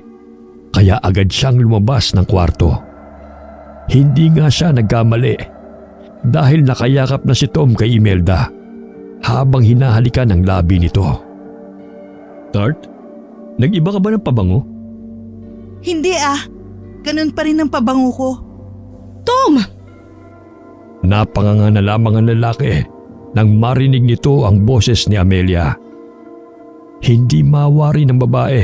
kaya agad siyang lumabas ng kwarto. Hindi nga siya nagkamali dahil nakayakap na si Tom kay Imelda habang hinahalikan ang labi nito. Tart, nag-iba ka ba ng pabango? Hindi ganun pa rin ang pabango ko. Tom! Napanganga na lamang ang lalaki nang marinig nito ang boses ni Amelia. Hindi mawari ng babae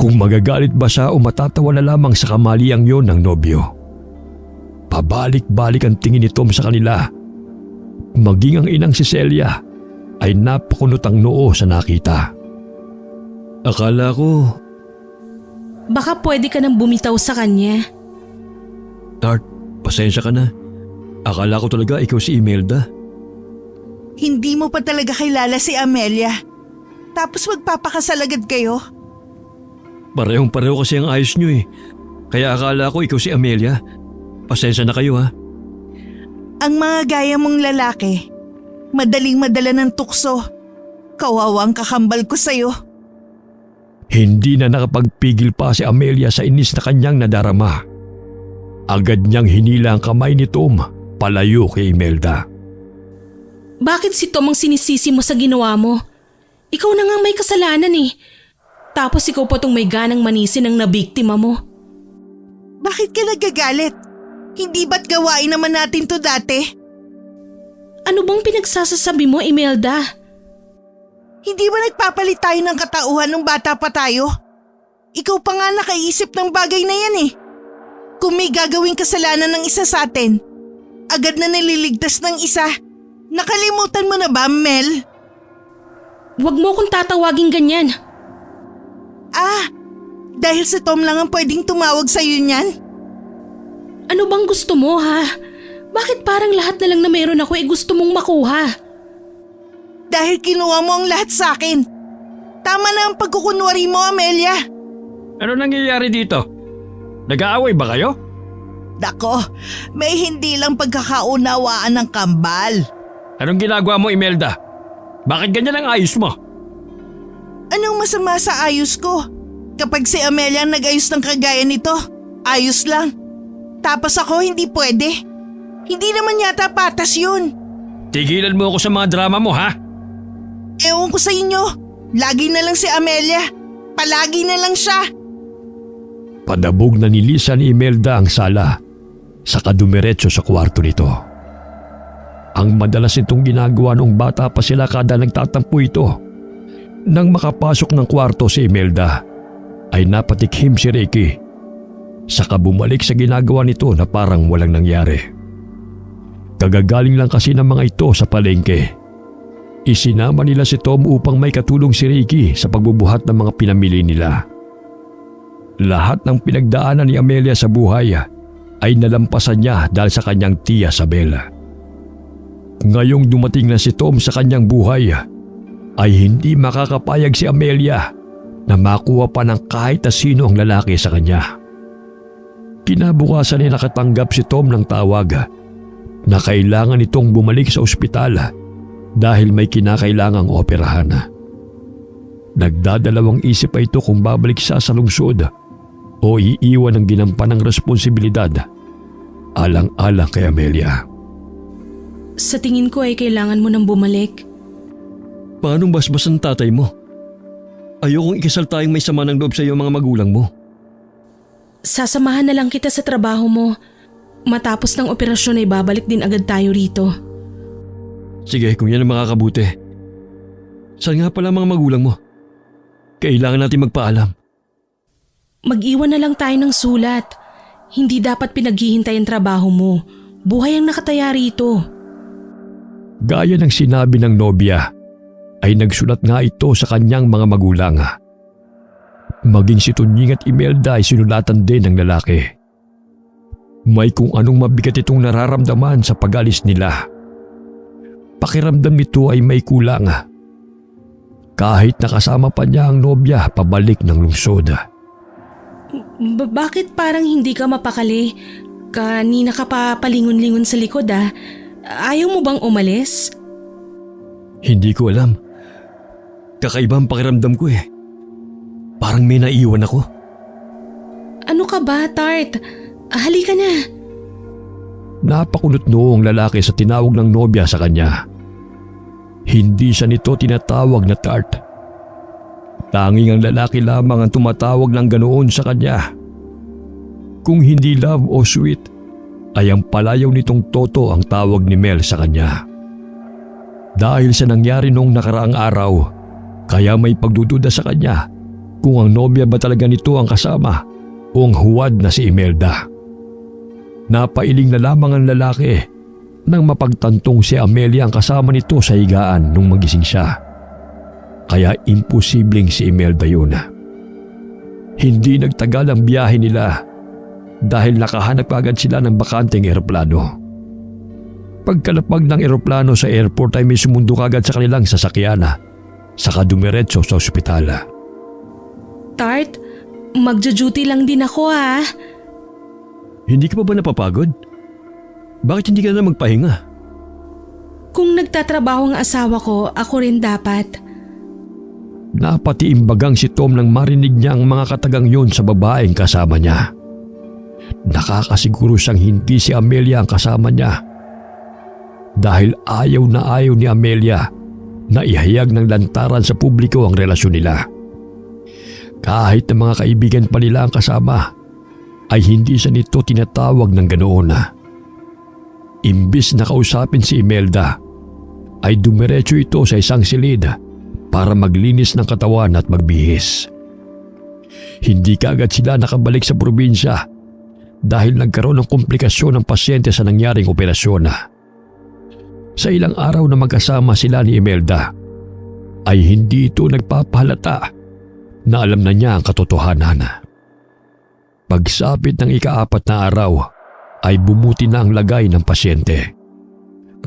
kung magagalit ba siya o matatawa na lamang sa kamaliang yon ng nobyo. Pabalik-balik ang tingin ni Tom sa kanila. Maging ang inang si Celia ay napakunot ang noo sa nakita. Akala ko, Baka pwede ka nang bumitaw sa kanya. Tart, pasensya ka na. Akala ko talaga ikaw si Imelda. Hindi mo pa talaga kilala si Amelia. Tapos magpapakasal agad kayo? Parehong-pareho kasi ang ayos nyo eh. Kaya akala ko ikaw si Amelia. Pasensya na kayo ha. Ang mga gaya mong lalaki, madaling madala ng tukso. Kawawang kakambal ko sa'yo. Hindi na nakapagpigil pa si Amelia sa inis na kanyang nadarama. Agad niyang hinila ang kamay ni Tom palayo kay Imelda. Bakit si Tom ang sinisisi mo sa ginawa mo? Ikaw na nga may kasalanan eh. Tapos ikaw pa tong may ganang manisin ang nabiktima mo. Bakit ka nagagalit? Hindi ba't gawain naman natin to dati? Ano bang pinagsasasabi mo, Imelda? Hindi ba nagpapalit tayo ng katauhan nung bata pa tayo? Ikaw pa nga nakaisip ng bagay na yan eh. Kung may gagawing kasalanan ng isa sa atin, agad na nililigtas ng isa. Nakalimutan mo na ba, Mel? Huwag mo kong tatawagin ganyan. Dahil si Tom lang ang pwedeng tumawag sa'yo niyan? Ano bang gusto mo ha? Bakit parang lahat na lang na meron ako gusto mong makuha? Dahil kinuha mo ang lahat sa akin. Tama na ang pagkukunwari mo, Amelia. Ano nangyayari dito? Nag-aaway ba kayo? Dako, may hindi lang pagkakaunawaan ng kambal. Anong ginagawa mo, Imelda? Bakit ganyan ang ayos mo? Anong masama sa ayos ko? Kapag si Amelia ang nag-ayos ng kagaya nito, ayos lang. Tapos ako hindi pwede. Hindi naman yata patas yun. Tigilan mo ako sa mga drama mo, ha? Ewan ko sa inyo, lagi na lang si Amelia. Palagi na lang siya. Padabog na nilisan ni Imelda ang sala, saka dumiretso sa kwarto nito. Ang madalas itong ginagawa noong bata pa sila kada nagtatampo ito. Nang makapasok ng kwarto si Imelda, ay napatikhim si Ricky. Saka bumalik sa ginagawa nito na parang walang nangyari. Kagagaling lang kasi ng mga ito sa palengke. Isinama nila si Tom upang may katulong si Ricky sa pagbubuhat ng mga pinamili nila. Lahat ng pinagdaanan ni Amelia sa buhay ay nalampasan niya dahil sa kanyang tiya Sabela. Ngayong dumating na si Tom sa kanyang buhay, ay hindi makakapayag si Amelia na makuha pa ng kahit na sino ang lalaki sa kanya. Kinabukasan ay nakatanggap si Tom ng tawag na kailangan itong bumalik sa ospital dahil may kinakailangang operahan. Nagdadalawang isip pa ito kung babalik siya sa lungsod o iiwan ang ginampanang responsibilidad alang-alang kay Amelia. Sa tingin ko ay kailangan mo nang bumalik. Paano basbas ang tatay mo? Ayokong ikasal tayong may sama ng loob sa iyo mga magulang mo. Sasamahan na lang kita sa trabaho mo. Matapos ng operasyon ay babalik din agad tayo rito. Sige, kung yan ang makakabuti. Saan nga pala mga magulang mo? Kailangan natin magpaalam. Mag-iwan na lang tayo ng sulat. Hindi dapat pinaghihintay ang trabaho mo. Buhay ang nakataya rito. Gaya ng sinabi ng nobya, ay nagsulat nga ito sa kanyang mga magulang. Maging si Tunying at Imelda ay sinulatan din ng lalaki. May kung anong mabigat itong nararamdaman sa pag-alis nila. pakiramdam nito ay may kulang. Kahit nakasama pa niya ang nobya pabalik ng lungsod. Bakit parang hindi ka mapakali? Kanina ka pa palingon-lingon sa likod ah. Ayaw mo bang umalis? Hindi ko alam. Kakaibang pakiramdam ko eh. Parang may naiwan ako. Ano ka ba, Tart? Halika na. Napakunot noong lalaki sa tinawag ng nobya sa kanya. Hindi siya nito tinatawag na Tart. Tanging ang lalaki lamang ang tumatawag ng ganoon sa kanya. Kung hindi love o sweet, ay ang palayaw nitong Toto ang tawag ni Mel sa kanya. Dahil sa nangyari noong nakaraang araw, kaya may pagdududa sa kanya kung ang nobya ba talaga nito ang kasama o ang huwad na si Imelda. Napailing na lamang ang lalaki nang mapagtantong si Amelia ang kasama nito sa higaan nung magising siya. Kaya imposibleng si Imelda yun. Hindi nagtagal ang biyahe nila dahil nakahanap agad sila ng bakanteng eroplano. Pagkalapag ng eroplano sa airport ay may sumundo kagad sa kanilang sasakyan saka dumiretso sa ospital. Tart, magjo-duty lang din ako ah. Hindi ka pa ba napapagod? Bakit hindi ka na magpahinga? Kung nagtatrabaho ang asawa ko, ako rin dapat. Napatiimbagang si Tom nang marinig niya ang mga katagang yun sa babaeng kasama niya. Nakakasiguro siyang hindi si Amelia ang kasama niya. Dahil ayaw na ayaw ni Amelia na ihayag ng lantaran sa publiko ang relasyon nila. Kahit na mga kaibigan pa nila ang kasama, ay hindi siya nito tinatawag ng ganoon. Imbis na kausapin si Imelda, ay dumiretso ito sa isang silid para maglinis ng katawan at magbihis. Hindi kaagad sila nakabalik sa probinsya dahil nagkaroon ng komplikasyon ng pasyente sa nangyaring operasyon. Sa ilang araw na magkasama sila ni Imelda, ay hindi ito nagpapahalata na alam na niya ang katotohanan. Pagsapit ng ika-4 na araw, ay bumuti na ang lagay ng pasyente.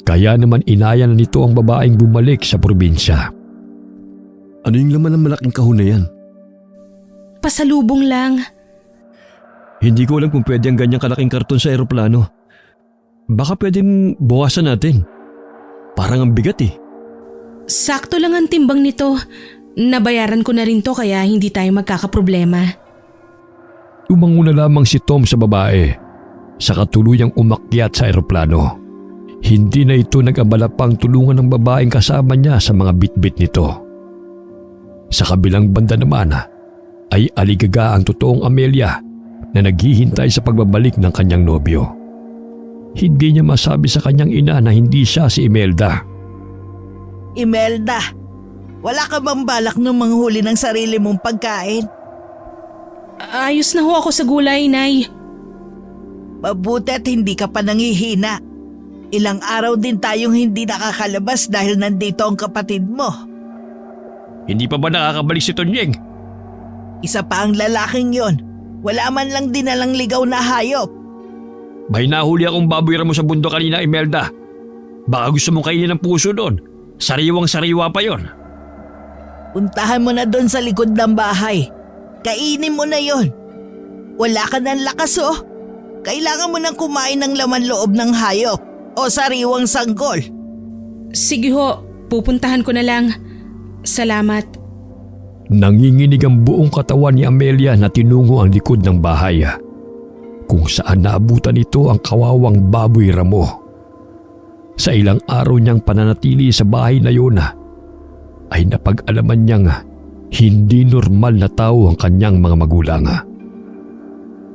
Kaya naman inaya na nito ang babaeng bumalik sa probinsya. Ano yung laman ng malaking kahon na yan? Pasalubong lang. Hindi ko alam kung pwede ang ganyang kalaking karton sa eroplano. Baka pwedeng buwasan natin. Parang ang bigat eh. Sakto lang ang timbang nito. Nabayaran ko na rin to kaya hindi tayo magkakaproblema. Umanguna lamang si Tom sa babae sa katuluyang umakyat sa eroplano. Hindi na ito nag-abala pang tulungan ng babaeng kasama niya sa mga bitbit nito. Sa kabilang banda naman ay aligaga ang totoong Amelia na naghihintay sa pagbabalik ng kanyang nobyo. Hindi niya masabi sa kanyang ina na hindi siya si Imelda. Imelda, wala ka bang balak nung manghuli ng sarili mong pagkain? Ayos na ho ako sa gulay, Nay. Mabuti at hindi ka pa nangihina. Ilang araw din tayong hindi nakakalabas dahil nandito ang kapatid mo. Hindi pa ba nakakabalik si Tonyeng? Isa pa ang lalaking yon. Wala man lang dinalang ligaw na hayop. May nahuli akong baboy ramo sa bundok kanina, Imelda. Baka gusto mong kainin ng puso doon. Sariwang-sariwa pa yon. Puntahan mo na doon sa likod ng bahay. Kainin mo na yon. Wala ka ng lakas oh. Kailangan mo nang kumain ng laman loob ng hayop o sariwang sanggol. Sige ho, pupuntahan ko na lang. Salamat. Nanginginig ang buong katawan ni Amelia na tinungo ang likod ng bahay. Kung saan naabutan ito ang kawawang baboy ramo. Sa ilang araw niyang pananatili sa bahay na yun, ay napag-alaman niyang hindi normal na tao ang kanyang mga magulang.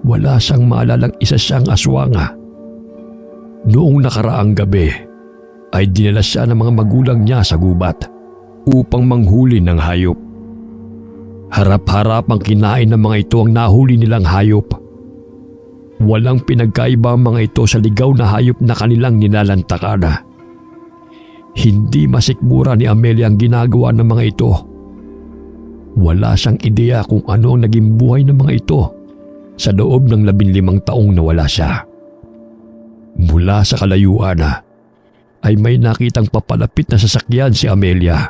Wala siyang maalalang isa siyang aswang. Noong nakaraang gabi ay dinala siya ng mga magulang niya sa gubat upang manghuli ng hayop. Harap-harap ang kinain ng mga ito ang nahuli nilang hayop. Walang pinagkaiba ang mga ito sa ligaw na hayop na kanilang nilalantakan. Hindi masikmura ni Amelia ang ginagawa ng mga ito. Wala siyang ideya kung ano ang naging buhay ng mga ito sa loob ng 15 taong nawala siya. Mula sa kalayuan, ay may nakitang papalapit na sasakyan si Amelia.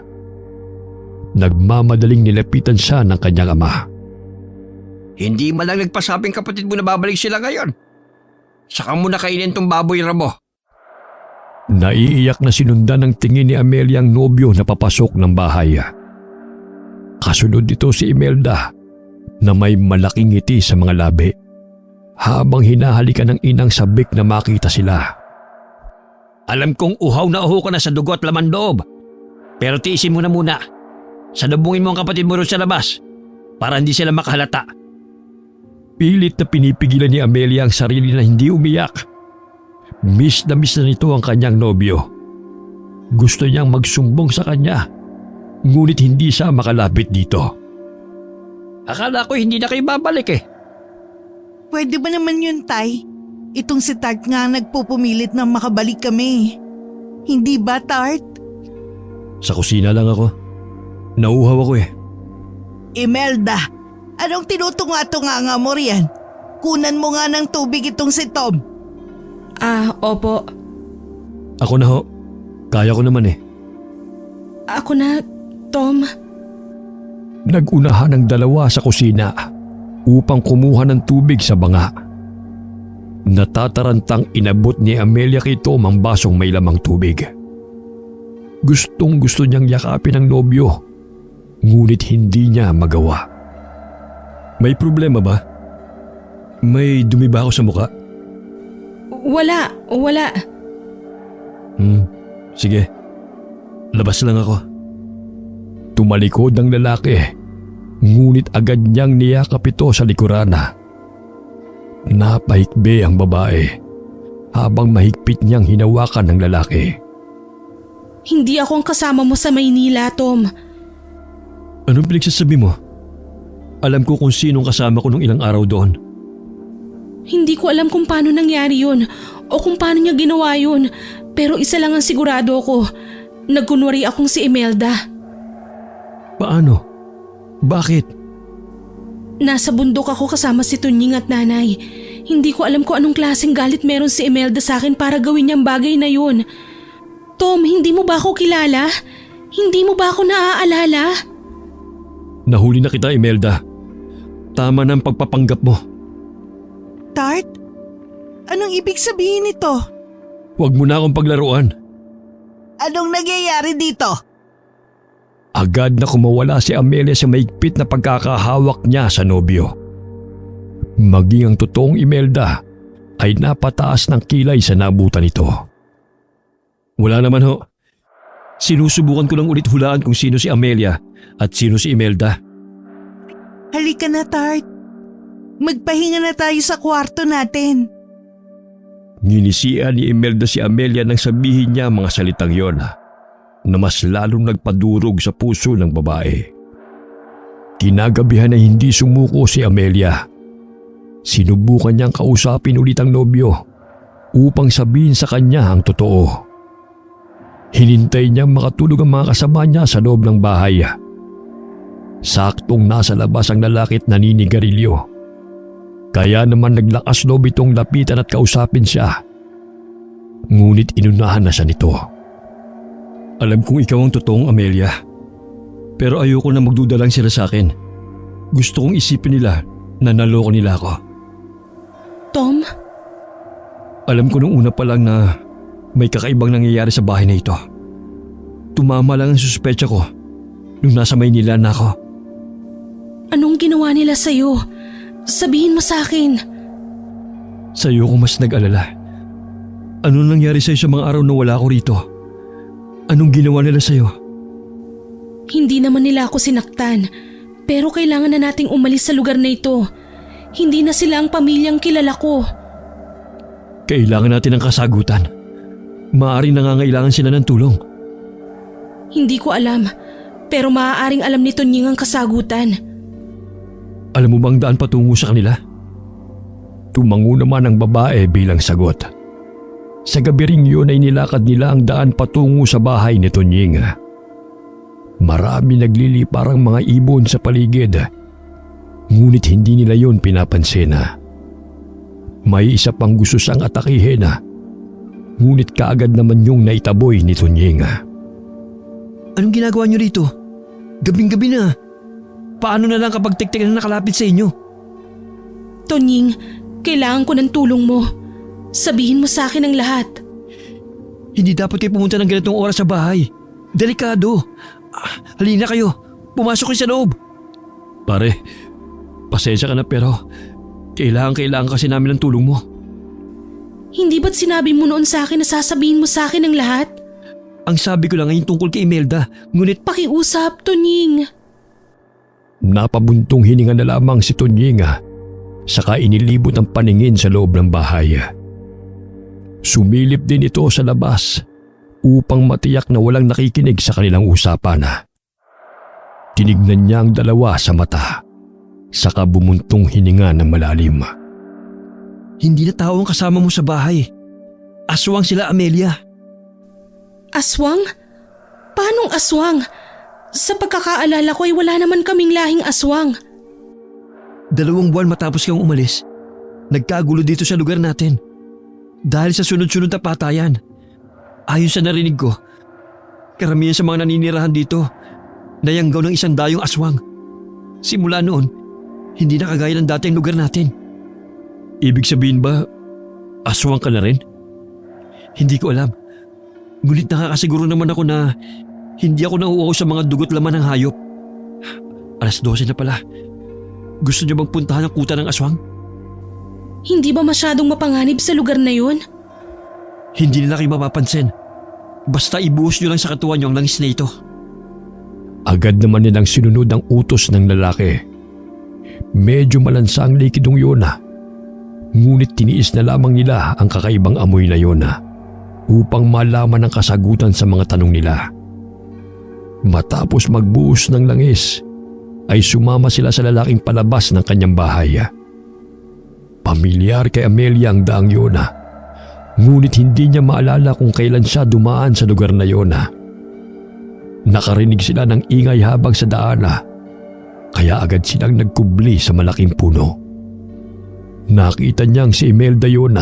Nagmamadaling nilapitan siya ng kanyang ama. Hindi man lang nagpasabing kapatid mo na babalik sila ngayon. Saka mo na kainin tong baboy ramo. Naiiyak na sinundan ng tingin ni Amelia ang nobyo na papasok ng bahay. Kasunod dito si Imelda na may malaking ngiti sa mga labi habang hinahalikan ng inang sabik na makita sila. Alam kong uhaw na uho ka na sa dugo at laman loob. Pero tiisin mo na muna. Salubungin mo ang kapatid mo ron sa labas para hindi sila makahalata. Pilit na pinipigilan ni Amelia ang sarili na hindi umiyak. Miss na nito ang kanyang nobyo. Gusto niyang magsumbong sa kanya, ngunit hindi siya makalapit dito. Akala ko hindi na kayo babalik eh. Pwede ba naman yun, Tay? Itong si Tart nga nagpupumilit na makabalik kami. Hindi ba, Tart? Sa kusina lang ako. Nauuhaw ako eh. Imelda, anong tinutunga-tunga mo riyan? Kunan mo nga ng tubig itong si Tom. Opo. Ako na ho. Kaya ko naman eh. Ako na, Tom. Nag-unahan ang dalawa sa kusina upang kumuha ng tubig sa banga. Natatarantang inabot ni Amelia kay Tom ang basong may lamang tubig. Gustong gusto niyang yakapin ang nobyo, ngunit hindi niya magawa. May problema ba? May dumi ba ako sa muka? Wala. Sige. Labas lang ako. Tumalikod ang lalaki, ngunit agad niyang niyakap ito sa likurana. Napahikbi ang babae habang mahigpit niyang hinawakan ng lalaki. Hindi ako ang kasama mo sa Maynila, Tom. Anong pinagsasabi mo? Alam ko kung sinong kasama ko nung ilang araw doon. Hindi ko alam kung paano nangyari yun o kung paano niya ginawa yun. Pero isa lang ang sigurado ko. Nagkunwari akong si Imelda. Paano? Bakit? Nasa bundok ako kasama si Tunying at nanay. Hindi ko alam kung anong klaseng galit meron si Imelda sa akin para gawin niyang bagay na yun. Tom, hindi mo ba ako kilala? Hindi mo ba ako naaalala? Nahuli na kita, Imelda. Tama na ang pagpapanggap mo. Tart? Anong ibig sabihin nito? Huwag mo na akong paglaruan. Anong nangyayari dito? Agad na kumawala si Amelia sa mahigpit na pagkakahawak niya sa nobyo. Maging ang totoong Imelda ay napataas ng kilay sa nabutan nito. Wala naman ho. Sinusubukan ko lang ulit hulaan kung sino si Amelia at sino si Imelda. Halika na, Tart. Magpahinga na tayo sa kwarto natin. Nginisian ni Imelda si Amelia nang sabihin niya mga salitang yon na mas lalong nagpadurog sa puso ng babae. Kinagabihan na hindi sumuko si Amelia. Sinubukan niyang kausapin ulit ang nobyo upang sabihin sa kanya ang totoo. Hinintay niyang makatulog ang mga kasama niya sa loob ng bahay. Saktong nasa labas ang lalaki at naninigarilyo. Kaya naman naglakas loob itong lapitan at kausapin siya. Ngunit inunahan na siya nito. Alam kong ikaw ang totoong Amelia. Pero ayoko na magduda lang sila sa akin. Gusto kong isipin nila na naloko nila ako. Tom? Alam ko nung una pa lang na may kakaibang nangyayari sa bahay na ito. Tumama lang ang suspecha ko nung nasa Maynila na ako. Anong ginawa nila sa'yo? Sabihin mo sa akin. Sa'yo ko mas nag-alala. Anong nangyari sa'yo sa mga araw na wala ako rito? Anong ginawa nila sa'yo? Hindi naman nila ako sinaktan. Pero kailangan na nating umalis sa lugar na ito. Hindi na sila ang pamilyang kilala ko. Kailangan natin ng kasagutan. Maaaring nangangailangan sila ng tulong. Hindi ko alam. Pero maaaring alam ni Tunying ang kasagutan. Alam mo bang daan patungo sa kanila? Tumango naman ang babae bilang sagot. Sa gabi ring yun ay nilakad nila ang daan patungo sa bahay ni Tunying. Marami nagliliparang mga ibon sa paligid. Ngunit hindi nila yun pinapansin. May isa pang gusto siyang atakihin. Ngunit kaagad naman yung naitaboy ni Tunying. Anong ginagawa niyo rito? Gabing-gabi na. Paano na lang kapag tik-tik na nakalapit sa inyo? Tonying, kailangan ko ng tulong mo. Sabihin mo sa akin ang lahat. Hindi dapat kayo pumunta ng ganitong oras sa bahay. Delikado. Halina kayo. Pumasok kayo sa loob. Pare, pasensya ka na pero kailangan kasi namin ng tulong mo. Hindi ba't sinabi mo noon sa akin na sasabihin mo sa akin ang lahat? Ang sabi ko lang ngayon tungkol kay Imelda. Ngunit Pakiusap, Tonying. Napabuntong hininga na lamang si Tunying saka inilibot ang paningin sa loob ng bahay. Sumilip din ito sa labas upang matiyak na walang nakikinig sa kanilang usapan. Tinignan niya ang dalawa sa mata saka bumuntong hininga ng malalim. hindi na tao ang kasama mo sa bahay. Aswang sila, Amelia. Aswang? Paanong aswang? Sa pagkakaalala ko ay wala naman kaming lahing aswang. 2 buwan matapos kang umalis, nagkagulo dito sa lugar natin. Dahil sa sunod-sunod na patayan. Ayon sa narinig ko, karamihan sa mga naninirahan dito, nayanggaw ng 100 aswang. Simula noon, hindi na kagaya ng dating lugar natin. Ibig sabihin ba, aswang ka na rin? Hindi ko alam. Ngunit nakakasiguro naman ako na hindi ako nauuhaw sa mga dugot laman ng hayop. 12:00 na pala. Gusto niyo bang puntahan ang kuta ng aswang? Hindi ba masyadong mapanganib sa lugar na yun? Hindi nila kayo mapapansin. Basta ibuhos niyo lang sa katawan niyo ang langis na ito. Agad naman nilang sinunod ang utos ng lalaki. Medyo malansa ang likidong yun ngunit tiniis na lamang nila ang kakaibang amoy na yun upang malaman ang kasagutan sa mga tanong nila. Matapos magbuhos ng langis, ay sumama sila sa lalaking palabas ng kanyang bahay. Pamilyar kay Amelia ang daang yun ngunit hindi niya maalala kung kailan siya dumaan sa lugar na yun. Nakarinig sila ng ingay habang sa daan kaya agad silang nagkubli sa malaking puno. Nakita niyang si Imelda yun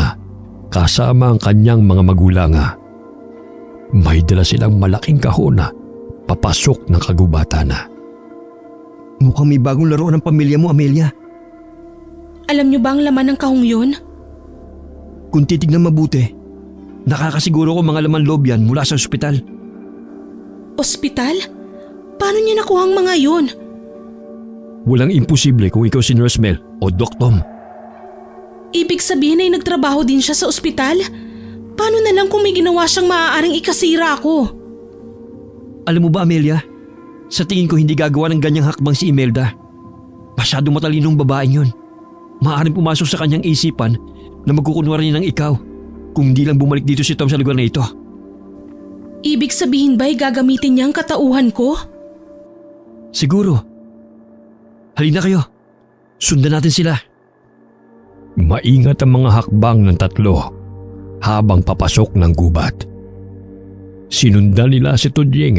kasama ang kanyang mga magulang. May dala silang malaking kahon papasok ng kagubatan. Mukhang may bagong laro ng pamilya mo, Amelia. Alam niyo ba ang laman ng kahong yun? Kung titignan mabuti, nakakasiguro ko mga laman loob yan mula sa ospital. Ospital? Paano niya nakuha ang mga yun? Walang imposible kung ikaw si Nurse Mel o Doc Tom. Ibig sabihin ay nagtrabaho din siya sa ospital? Paano na lang kung may ginawa siyang maaaring ikasira ako? Alam mo ba, Amelia? Sa tingin ko hindi gagawa ng ganyang hakbang si Imelda. Masyadong matalinong babaeng yun. Maaaring pumasok sa kanyang isipan na magkukunwari ng ikaw kung hindi lang bumalik dito si Tom sa lugar na ito. Ibig sabihin ba'y gagamitin niya ang katauhan ko? Siguro. Halina kayo. Sundan natin sila. Maingat ang mga hakbang ng tatlo habang papasok ng gubat. Sinundan nila si Tunying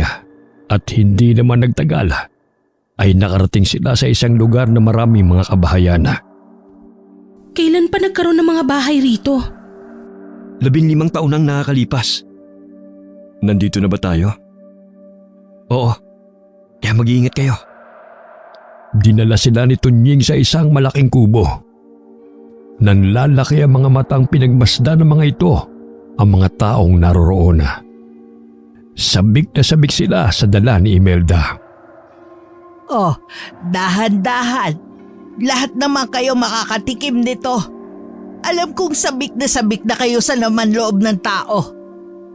at hindi naman nagtagal ay nakarating sila sa isang lugar na maraming mga kabahayan. Kailan pa nagkaroon ng mga bahay rito? 15 taon nang nakakalipas. Nandito na ba tayo? Oo. Kaya mag-iingat kayo. Dinala sila ni Tunying sa isang malaking kubo. Nanlalaki ang mga matang pinagmasdan ng mga ito ang mga taong naroroon. Sabik na sabik sila sa dala ni Imelda. Oh, dahan-dahan. Lahat naman kayo makakatikim nito. Alam kong sabik na kayo sa laman loob ng tao.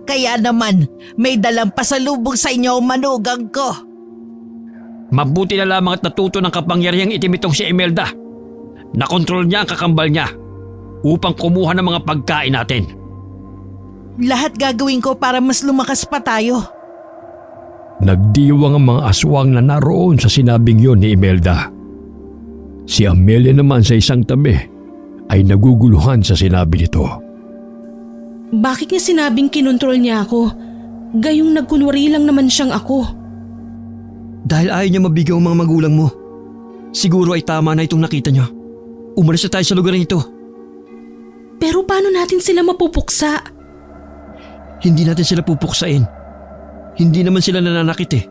Kaya naman, may dalang pasalubong sa inyo ang manugang ko. Mabuti na lamang at natuto ng kapangyarihang itim itong si Imelda. Nakontrol niya ang kakambal niya upang kumuha ng mga pagkain natin. Lahat gagawin ko para mas lumakas pa tayo. Nagdiwang ang mga aswang na naroon sa sinabing yun ni Imelda. Si Amelia naman sa isang tabi ay naguguluhan sa sinabi nito. Bakit niya sinabing kinontrol niya ako? Gayong nagkunwari lang naman siyang ako. Dahil ayaw niya mabigaw ang mga magulang mo. Siguro ay tama na itong nakita niyo. Umalis na tayo sa lugar na ito. Pero paano natin sila mapupuksa? Hindi natin sila pupuksain. Hindi naman sila nananakit eh.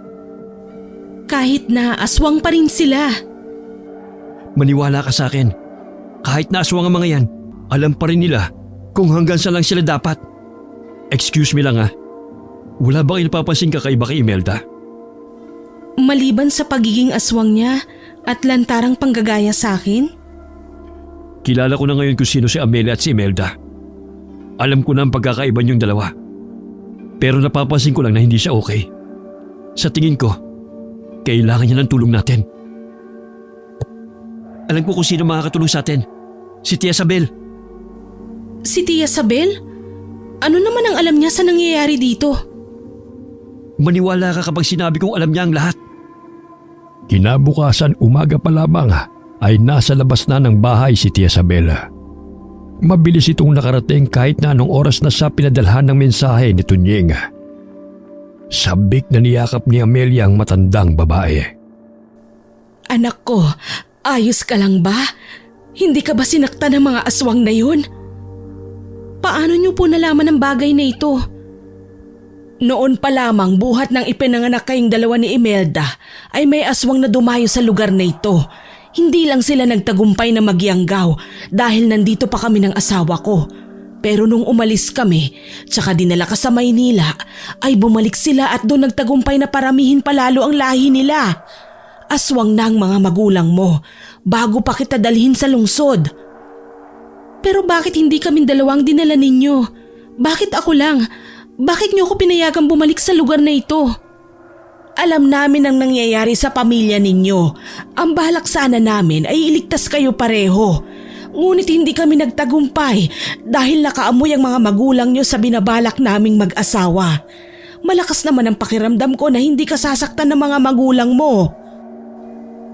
Kahit na aswang pa rin sila. Maniwala ka sa akin. Kahit na aswang ang mga yan, alam pa rin nila kung hanggang saan lang sila dapat. Excuse me lang ha. Wala ba kayo napapansin kakaiba kay Imelda? Maliban sa pagiging aswang niya at lantarang panggagaya sa akin? Kilala ko na ngayon kung sino si Amelia at si Imelda. Alam ko na ang pagkakaiba niyong dalawa. Pero napapansin ko lang na hindi siya okay. Sa tingin ko, kailangan niya ng tulong natin. Alam ko kung sino makakatulong sa atin. Si Tia Sabel. Si Tia Sabel? Ano naman ang alam niya sa nangyayari dito? Maniwala ka kapag sinabi kong alam niya ang lahat. Kinabukasan umaga pa lamang ay nasa labas na ng bahay si Tia Sabel. Mabilis itong nakarating kahit na anong oras na siya pinadalhan ng mensahe ni Tunying. Sabik na niyakap ni Amelia ang matandang babae. Anak ko, ayos ka lang ba? Hindi ka ba sinaktan ng mga aswang na yun? Paano niyo po nalaman ang bagay na ito? Noon pa lamang buhat ng ipinanganak kayong dalawa ni Imelda ay may aswang na dumayo sa lugar na ito. Hindi lang sila nagtagumpay na magyanggaw dahil nandito pa kami ng asawa ko. Pero nung umalis kami, tsaka dinala ka sa Maynila, ay bumalik sila at doon nagtagumpay na paramihin palalo ang lahi nila. Aswang na ang mga magulang mo bago pa kita dalhin sa lungsod. Pero bakit hindi kaming dalawang dinala ninyo? Bakit ako lang? Bakit niyo ako pinayagang bumalik sa lugar na ito? Alam namin ang nangyayari sa pamilya ninyo. Ang balak sana namin ay iligtas kayo pareho. Ngunit hindi kami nagtagumpay dahil nakaamoy ang mga magulang niyo sa binabalak naming mag-asawa. Malakas naman ang pakiramdam ko na hindi ka sasaktan ng mga magulang mo.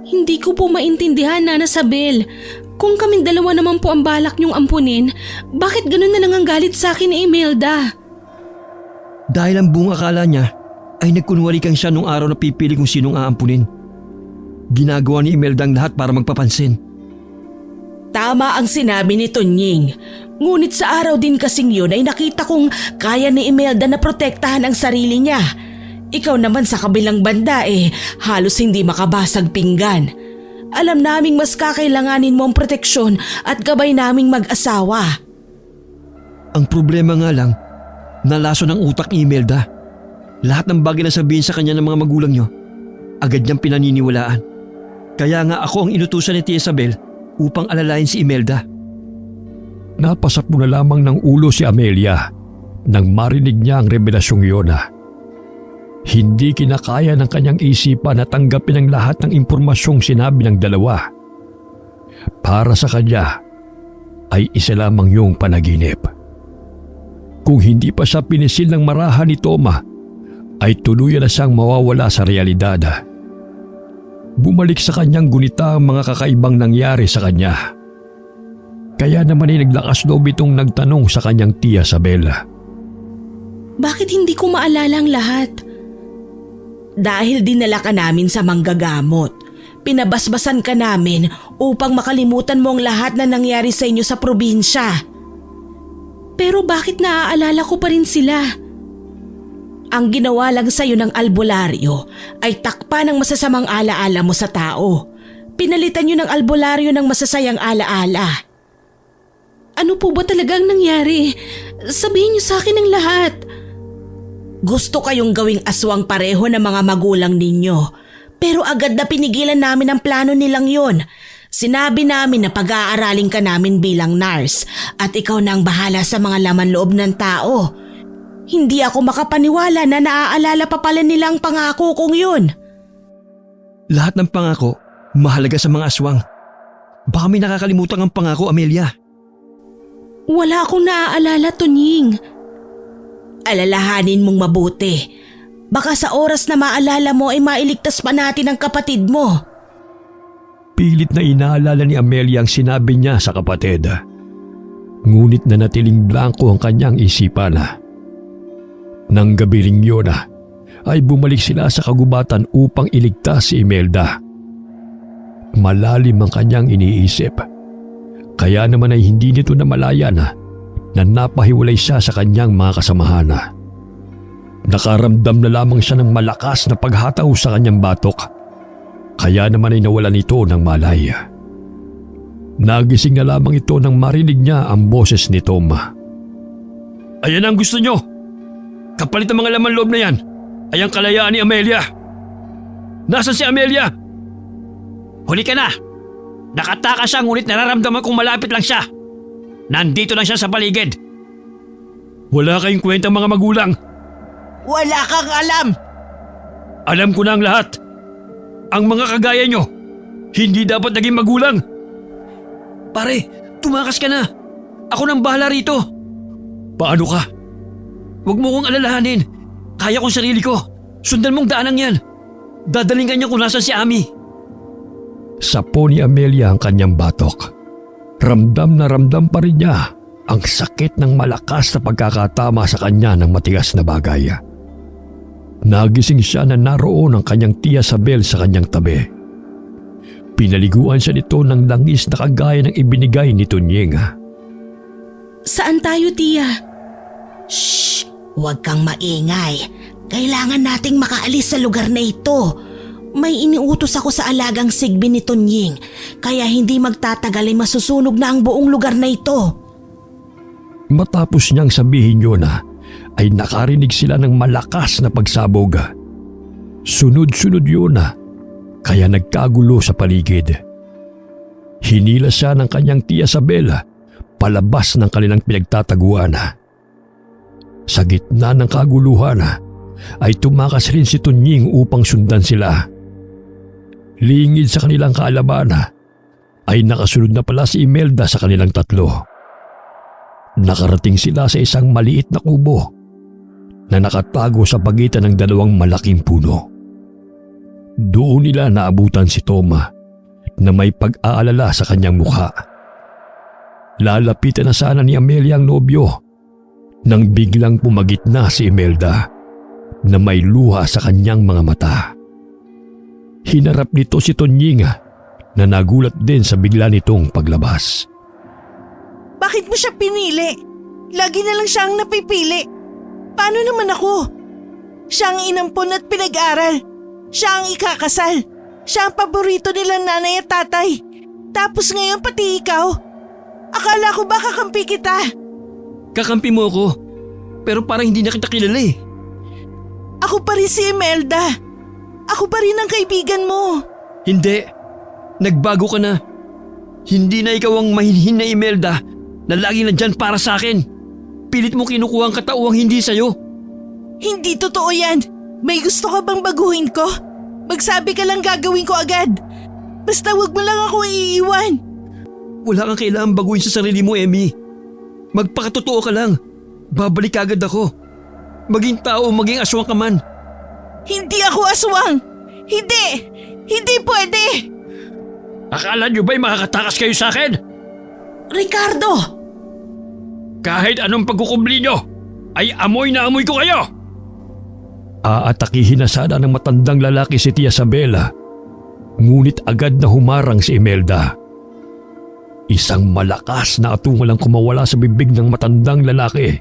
Hindi ko po maintindihan, Nana Sabel. Kung kaming dalawa naman po ang balak niyong ampunin, bakit ganun na lang ang galit sa akin ni Imelda? Dahil ang buong akala niya ay nagkunwari kang siya nung araw na pipili kung sinong aampunin. Ginagawa ni Imelda ang lahat para magpapansin. Tama ang sinabi ni Tunying. Ngunit sa araw din kasing yun ay nakita kong kaya ni Imelda na protektahan ang sarili niya. Ikaw naman sa kabilang banda halos hindi makabasag pinggan. Alam naming mas kakailanganin mo ang proteksyon at gabay naming mag-asawa. Ang problema nga lang, nalaso ng utak ni Imelda. Lahat ng bagay na sabihin sa kanya ng mga magulang niyo, agad niyang pinaniniwalaan. Kaya nga ako ang inutusan ni Tia Isabel upang alalayan si Imelda. Napasap mo na lamang ng ulo si Amelia nang marinig niya ang revelasyong iyon. Hindi kinakaya ng kanyang isipan na tanggapin ang lahat ng impormasyong sinabi ng dalawa. Para sa kanya ay isa lamang yung panaginip. Kung hindi pa siya pinisil ng marahan ni Toma, ay tuluyan na siyang mawawala sa realidad. Bumalik sa kanyang gunita ang mga kakaibang nangyari sa kanya. Kaya naman ay naglakas loob itong nagtanong sa kanyang Tia Sabel. Bakit hindi ko maalala ang lahat? Dahil dinala ka namin sa manggagamot. Pinabasbasan ka namin upang makalimutan mo ang lahat na nangyari sa inyo sa probinsya. Pero bakit naaalala ko pa rin sila? Ang ginawa lang sa'yo ng albularyo ay takpa ng masasamang alaala mo sa tao. Pinalitan nyo ng albularyo ng masasayang alaala. Ano po ba talagang nangyari? Sabihin niyo sa akin ang lahat. Gusto kayong gawing aswang pareho ng mga magulang ninyo. Pero agad na pinigilan namin ang plano nilang yon. Sinabi namin na pag-aaralin ka namin bilang nurse at ikaw na ang bahala sa mga laman loob ng tao. Hindi ako makapaniwala na naaalala pa pala nila ang pangako kong yun. Lahat ng pangako, mahalaga sa mga aswang. Baka may nakakalimutan ang pangako, Amelia. Wala akong naaalala, Tunying. Alalahanin mong mabuti. Baka sa oras na maalala mo ay mailigtas pa natin ang kapatid mo. Pilit na inaalala ni Amelia ang sinabi niya sa kapatid. Ngunit nanatiling blanko ang kanyang isipan. Nang gabi ring yun ay bumalik sila sa kagubatan upang iligtas si Imelda. Malalim ang kanyang iniisip. Kaya naman ay hindi nito namalayan na napahiwalay siya sa kanyang mga kasamahan. Nakaramdam na lamang siya ng malakas na paghataw sa kanyang batok. Kaya naman ay nawalan ito ng malay. Nagising na lamang ito nang marinig niya ang boses ni Tom. Ayan ang gusto nyo. Kapalit ng mga laman loob na yan ay ang kalayaan ni Amelia. Nasaan si Amelia? Huli ka na. Nakatakas siya ngunit nararamdaman kong malapit lang siya. Nandito lang siya sa paligid. Wala kayong kwentang mga magulang. Wala kang alam. Alam ko na ang lahat. Ang mga kagaya nyo, hindi dapat naging magulang. Pare, tumakas ka na. Ako nang bahala rito. Paano ka? Huwag mo kong alalahanin. Kaya kong sarili ko. Sundan mong daanang yan. Dadaling kanya kung nasan si Ami. Sapo ni Amelia ang kanyang batok. Ramdam na ramdam pa rin niya ang sakit ng malakas na pagkakatama sa kanya ng matigas na bagay. Nagising siya na naroon ang kanyang tiya Sabel sa kanyang tabi. Pinaliguan siya nito ng langis na kagaya ng ibinigay ni Tunying. Saan tayo, tiya? Shh! Huwag kang maingay. Kailangan nating makaalis sa lugar na ito. May iniutos ako sa alagang Sigbi ni Tunying, kaya hindi magtatagal ay masusunog na ang buong lugar na ito. Matapos niyang sabihin yun ay nakarinig sila ng malakas na pagsabog. Sunod-sunod yun kaya nagkagulo sa paligid. Hinila siya ng kanyang tiya Sabel palabas ng kanilang pinagtataguan. Sa gitna ng kaguluhan ay tumakas rin si Tunying upang sundan sila. Lingid sa kanilang kaalaman ay nakasunod na pala si Imelda sa kanilang tatlo. Nakarating sila sa isang maliit na kubo na nakatago sa pagitan ng dalawang malaking puno. Doon nila naabutan si Tom na may pag-aalala sa kanyang mukha. Lalapitan na sana ni Amelia ang nobyo nang biglang pumagitna si Imelda na may luha sa kanyang mga mata. Hinarap nito si Tunying na nagulat din sa bigla nitong paglabas. Bakit mo siya pinili? Lagi na lang siya ang napipili. Paano naman ako? Siya ang inampon at pinag-aral. Siya ang ikakasal. Siya ang paborito nila nanay at tatay. Tapos ngayon pati ikaw. Akala ko ba kakampi kita? Kakampi mo ako. Pero parang hindi na kita kilala eh. Ako pa rin si Imelda. Ako pa rin ang kaibigan mo. Hindi. Nagbago ka na. Hindi na ikaw ang mahinhin na Imelda na lagi nandyan para sa akin. Pilit mo kinukuha ang katauhang hindi sa'yo. Hindi totoo yan. May gusto ka bang baguhin ko? Magsabi ka lang gagawin ko agad. Basta wag mo lang ako iiwan. Wala kang kailangang baguhin sa sarili mo, Emmy. Magpakatotoo ka lang. Babalik agad ako. Maging tao o maging aswang ka man. Hindi ako aswang. Hindi! Hindi pwede! Akala niyo ba'y makakatakas kayo sa akin? Ricardo! Kahit anong pagkukubli niyo, ay amoy na amoy ko kayo! Aatakihin na sana ng matandang lalaki si Tia Sabela, ngunit agad na humarang si Imelda. Isang malakas na atungal ang kumawala sa bibig ng matandang lalaki.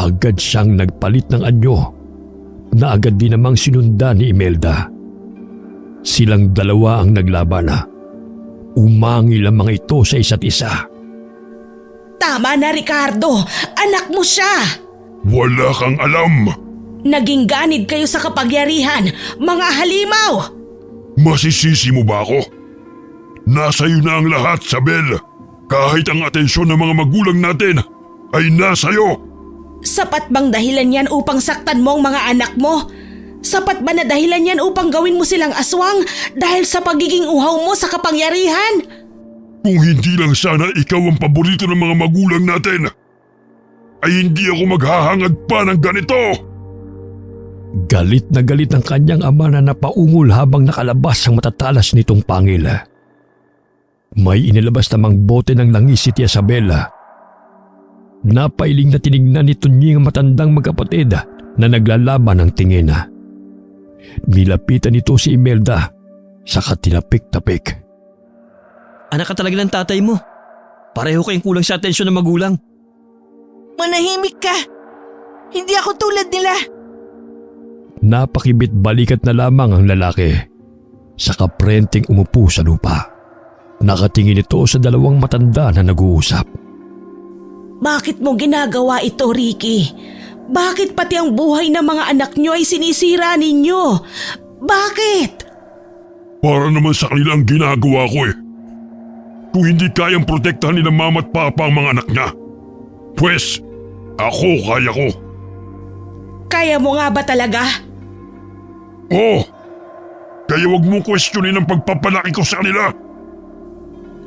Agad siyang nagpalit ng anyo na agad din namang sinundan ni Imelda. Silang dalawa ang naglaban. Umangil ang mga ito sa isa't isa. Tama na, Ricardo! Anak mo siya! Wala kang alam! Naging ganid kayo sa kapagyarihan, mga halimaw! Masisisi mo ba ako? Nasa iyo na ang lahat, Sabel. Kahit ang atensyon ng mga magulang natin ay nasa iyo. Sapat bang dahilan yan upang saktan mo ang mga anak mo? Sapat ba na dahilan yan upang gawin mo silang aswang dahil sa pagiging uhaw mo sa kapangyarihan? Kung hindi lang sana ikaw ang paborito ng mga magulang natin, ay hindi ako maghahangad pa ng ganito. Galit na galit ang kanyang ama na napaungol habang nakalabas ang matatalas nitong pangil. May inilabas namang bote ng langis si Tia Sabela. Napailing na tinignan ni Tunying ang matandang magkapatid na naglalaban ng tingin. Nilapitan nito si Imelda, saka tinapik-tapik. Anak ka talaga ng tatay mo. Pareho kayong kulang sa atensyon ng magulang. Manahimik ka. Hindi ako tulad nila. Napakibit balikat na lamang ang lalaki. Saka prenteng umupo sa lupa. Nakatingin ito sa dalawang matanda na nag-uusap. Bakit mo ginagawa ito, Ricky? Bakit pati ang buhay ng mga anak nyo ay sinisira ninyo? Bakit? Para naman sa kanila ang ginagawa ko eh. Kung hindi kayang protektahan ni mama at papa ang mga anak niya, pwes, ako kaya ko. Kaya mo nga ba talaga? Oo, kaya wag mong questionin ang pagpapalaki ko sa kanila.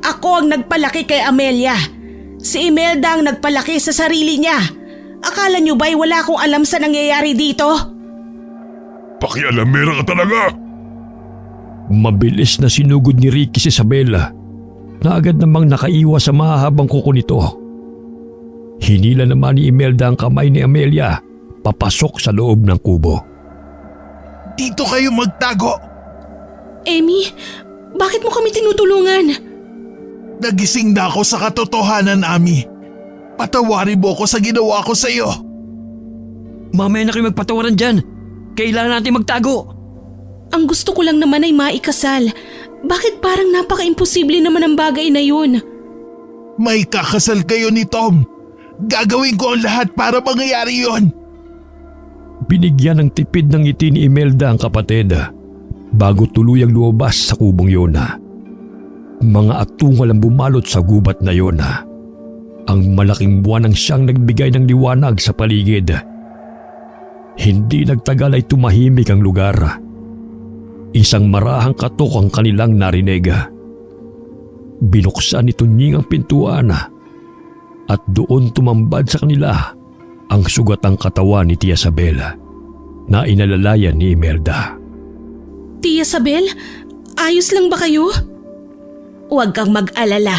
Ako ang nagpalaki kay Amelia. Si Imelda ang nagpalaki sa sarili niya. Akala niyo ba'y wala akong alam sa nangyayari dito? Pakialamera ka talaga. Mabilis na sinugod ni Ricky si Isabela na agad namang nakaiwas sa mahahabang kuko nito. Hinila naman ni Imelda ang kamay ni Amelia papasok sa loob ng kubo. Dito kayo magtago. Amy, bakit mo kami tinutulungan? Nagising na ako sa katotohanan, Ami. Patawarin mo ako sa ginawa ko sa iyo. Mamaya na kayo magpatawaran dyan. Kailangan natin magtago. Ang gusto ko lang naman ay maikasal. Bakit parang napaka-imposible naman ang bagay na yun? May kakasal kayo ni Tom. Gagawin ko ang lahat para mangyayari yon. Binigyan ng tipid ng ngiti ni Imelda ang kapatid bago tuluyang lumabas sa kubong yun. Mga atungal ang bumalot sa gubat na yun. Ang malaking buwan ang siyang nagbigay ng liwanag sa paligid. Hindi nagtagal ay tumahimik ang lugar. Isang marahang katok ang kanilang narinig. Binuksan ni Tunying ang pintuan at doon tumambad sa kanila ang sugatang katawan ni Tia Isabel na inalalayan ni Imelda. Tia Isabel, ayos lang ba kayo? Huwag kang mag-alala.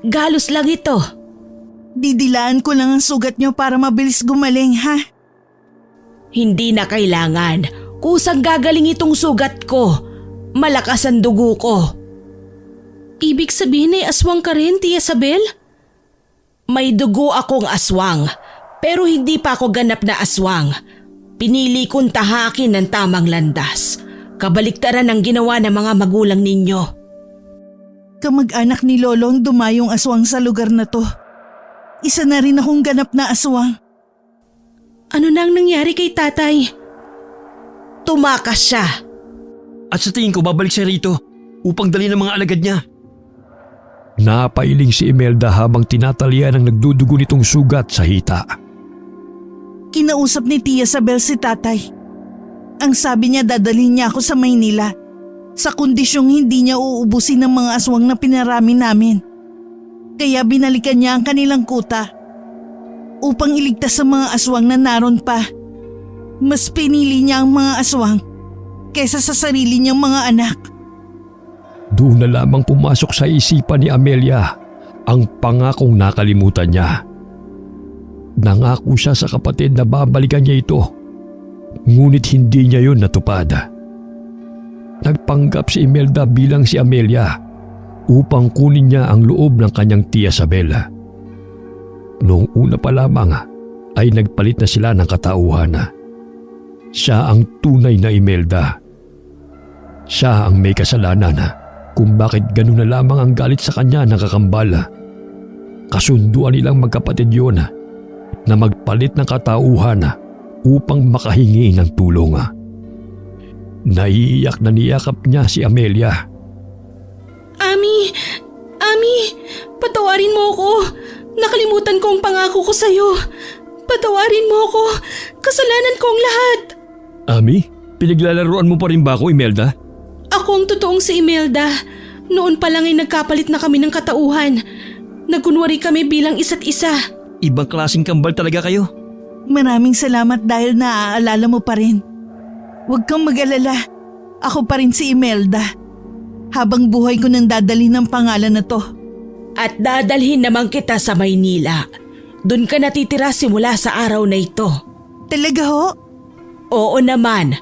Galos lang ito. Didilaan ko lang ang sugat niyo para mabilis gumaling, ha? Hindi na kailangan. Kusang gagaling itong sugat ko. Malakas ang dugo ko. Ibig sabihin ay aswang ka rin, Tia Isabel? May dugo akong aswang, pero hindi pa ako ganap na aswang. Pinili kong tahakin ng tamang landas. Kabaliktaran ang ginawa ng mga magulang ninyo. Kamag-anak ni Lolo ang dumayong aswang sa lugar na to. Isa na rin akong ganap na aswang. Ano na ang nangyari kay tatay? Tumakas siya. At sa tingin ko babalik siya rito upang dalhin ng mga alagad niya. Napailing si Imelda habang tinatalian ang nagdudugo nitong sugat sa hita. Kinausap ni Tia Isabel si tatay. Ang sabi niya dadalhin niya ako sa Maynila sa kondisyong hindi niya uubusin ng mga aswang na pinarami namin. Kaya binalikan niya ang kanilang kuta upang iligtas sa mga aswang na naroon pa. Mas pinili niya ang mga aswang kaysa sa sarili niyang mga anak. Doon na lamang pumasok sa isipan ni Amelia ang pangakong nakalimutan niya. Nangako siya sa kapatid na babalikan niya ito, ngunit hindi niya yun natupad. Nagpanggap si Imelda bilang si Amelia upang kunin niya ang loob ng kanyang Tia Isabel. Noong una pa lamang ay nagpalit na sila ng katauhan. Siya ang tunay na Imelda. Siya ang may kasalanan kung bakit ganun na lamang ang galit sa kanya ng kakambal. Kasunduan nilang magkapatid yun na magpalit ng katauhan upang makahingi ng tulong. Naiiyak na niyakap niya si Amelia. Ami! Ami! Patawarin mo ako! Nakalimutan ko ang pangako ko sa'yo. Patawarin mo ako! Kasalanan ko ang lahat! Ami, pinaglalaroan mo pa rin ba ako, Imelda? Ako ang totoong si Imelda. Noon pa lang ay nagkapalit na kami ng katauhan. Nagkunwari kami bilang isa't isa. Ibang klaseng kambal talaga kayo. Maraming salamat dahil naaalala mo pa rin. Huwag kang mag-alala. Ako pa rin si Imelda. Habang buhay ko nang dadalhin ng pangalan na to. At dadalhin naman kita sa Maynila. Doon ka natitira simula sa araw na ito. Talaga ho? Oo naman.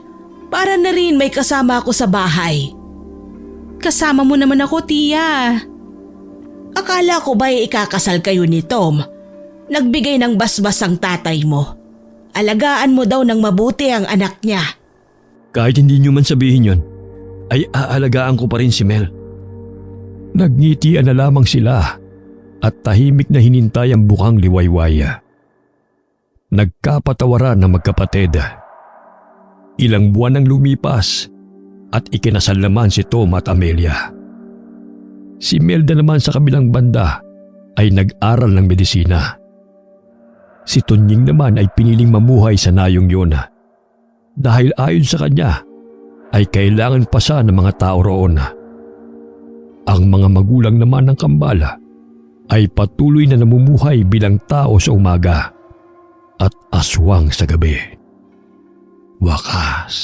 Para na rin may kasama ako sa bahay. Kasama mo naman ako, Tia. Akala ko ba'y ikakasal kayo ni Tom? Nagbigay ng basbas ang tatay mo. alagaan mo daw ng mabuti ang anak niya. Kahit hindi niyo man sabihin yon, ay aalagaan ko pa rin si Mel. Nagngitian na lamang sila at tahimik na hinintay ang bukang liwaywaya. Nagkapatawaran ng magkapatid. Ilang buwan ang lumipas at ikinasal naman si Tom at Amelia. Si Melda naman sa kabilang banda ay nag-aral ng medisina. Si Tunying naman ay piniling mamuhay sa nayong yun dahil ayon sa kanya ay kailangan pa siya ng mga tao roon. Ang mga magulang naman ng Kambala ay patuloy na namumuhay bilang tao sa umaga at aswang sa gabi. Wakas,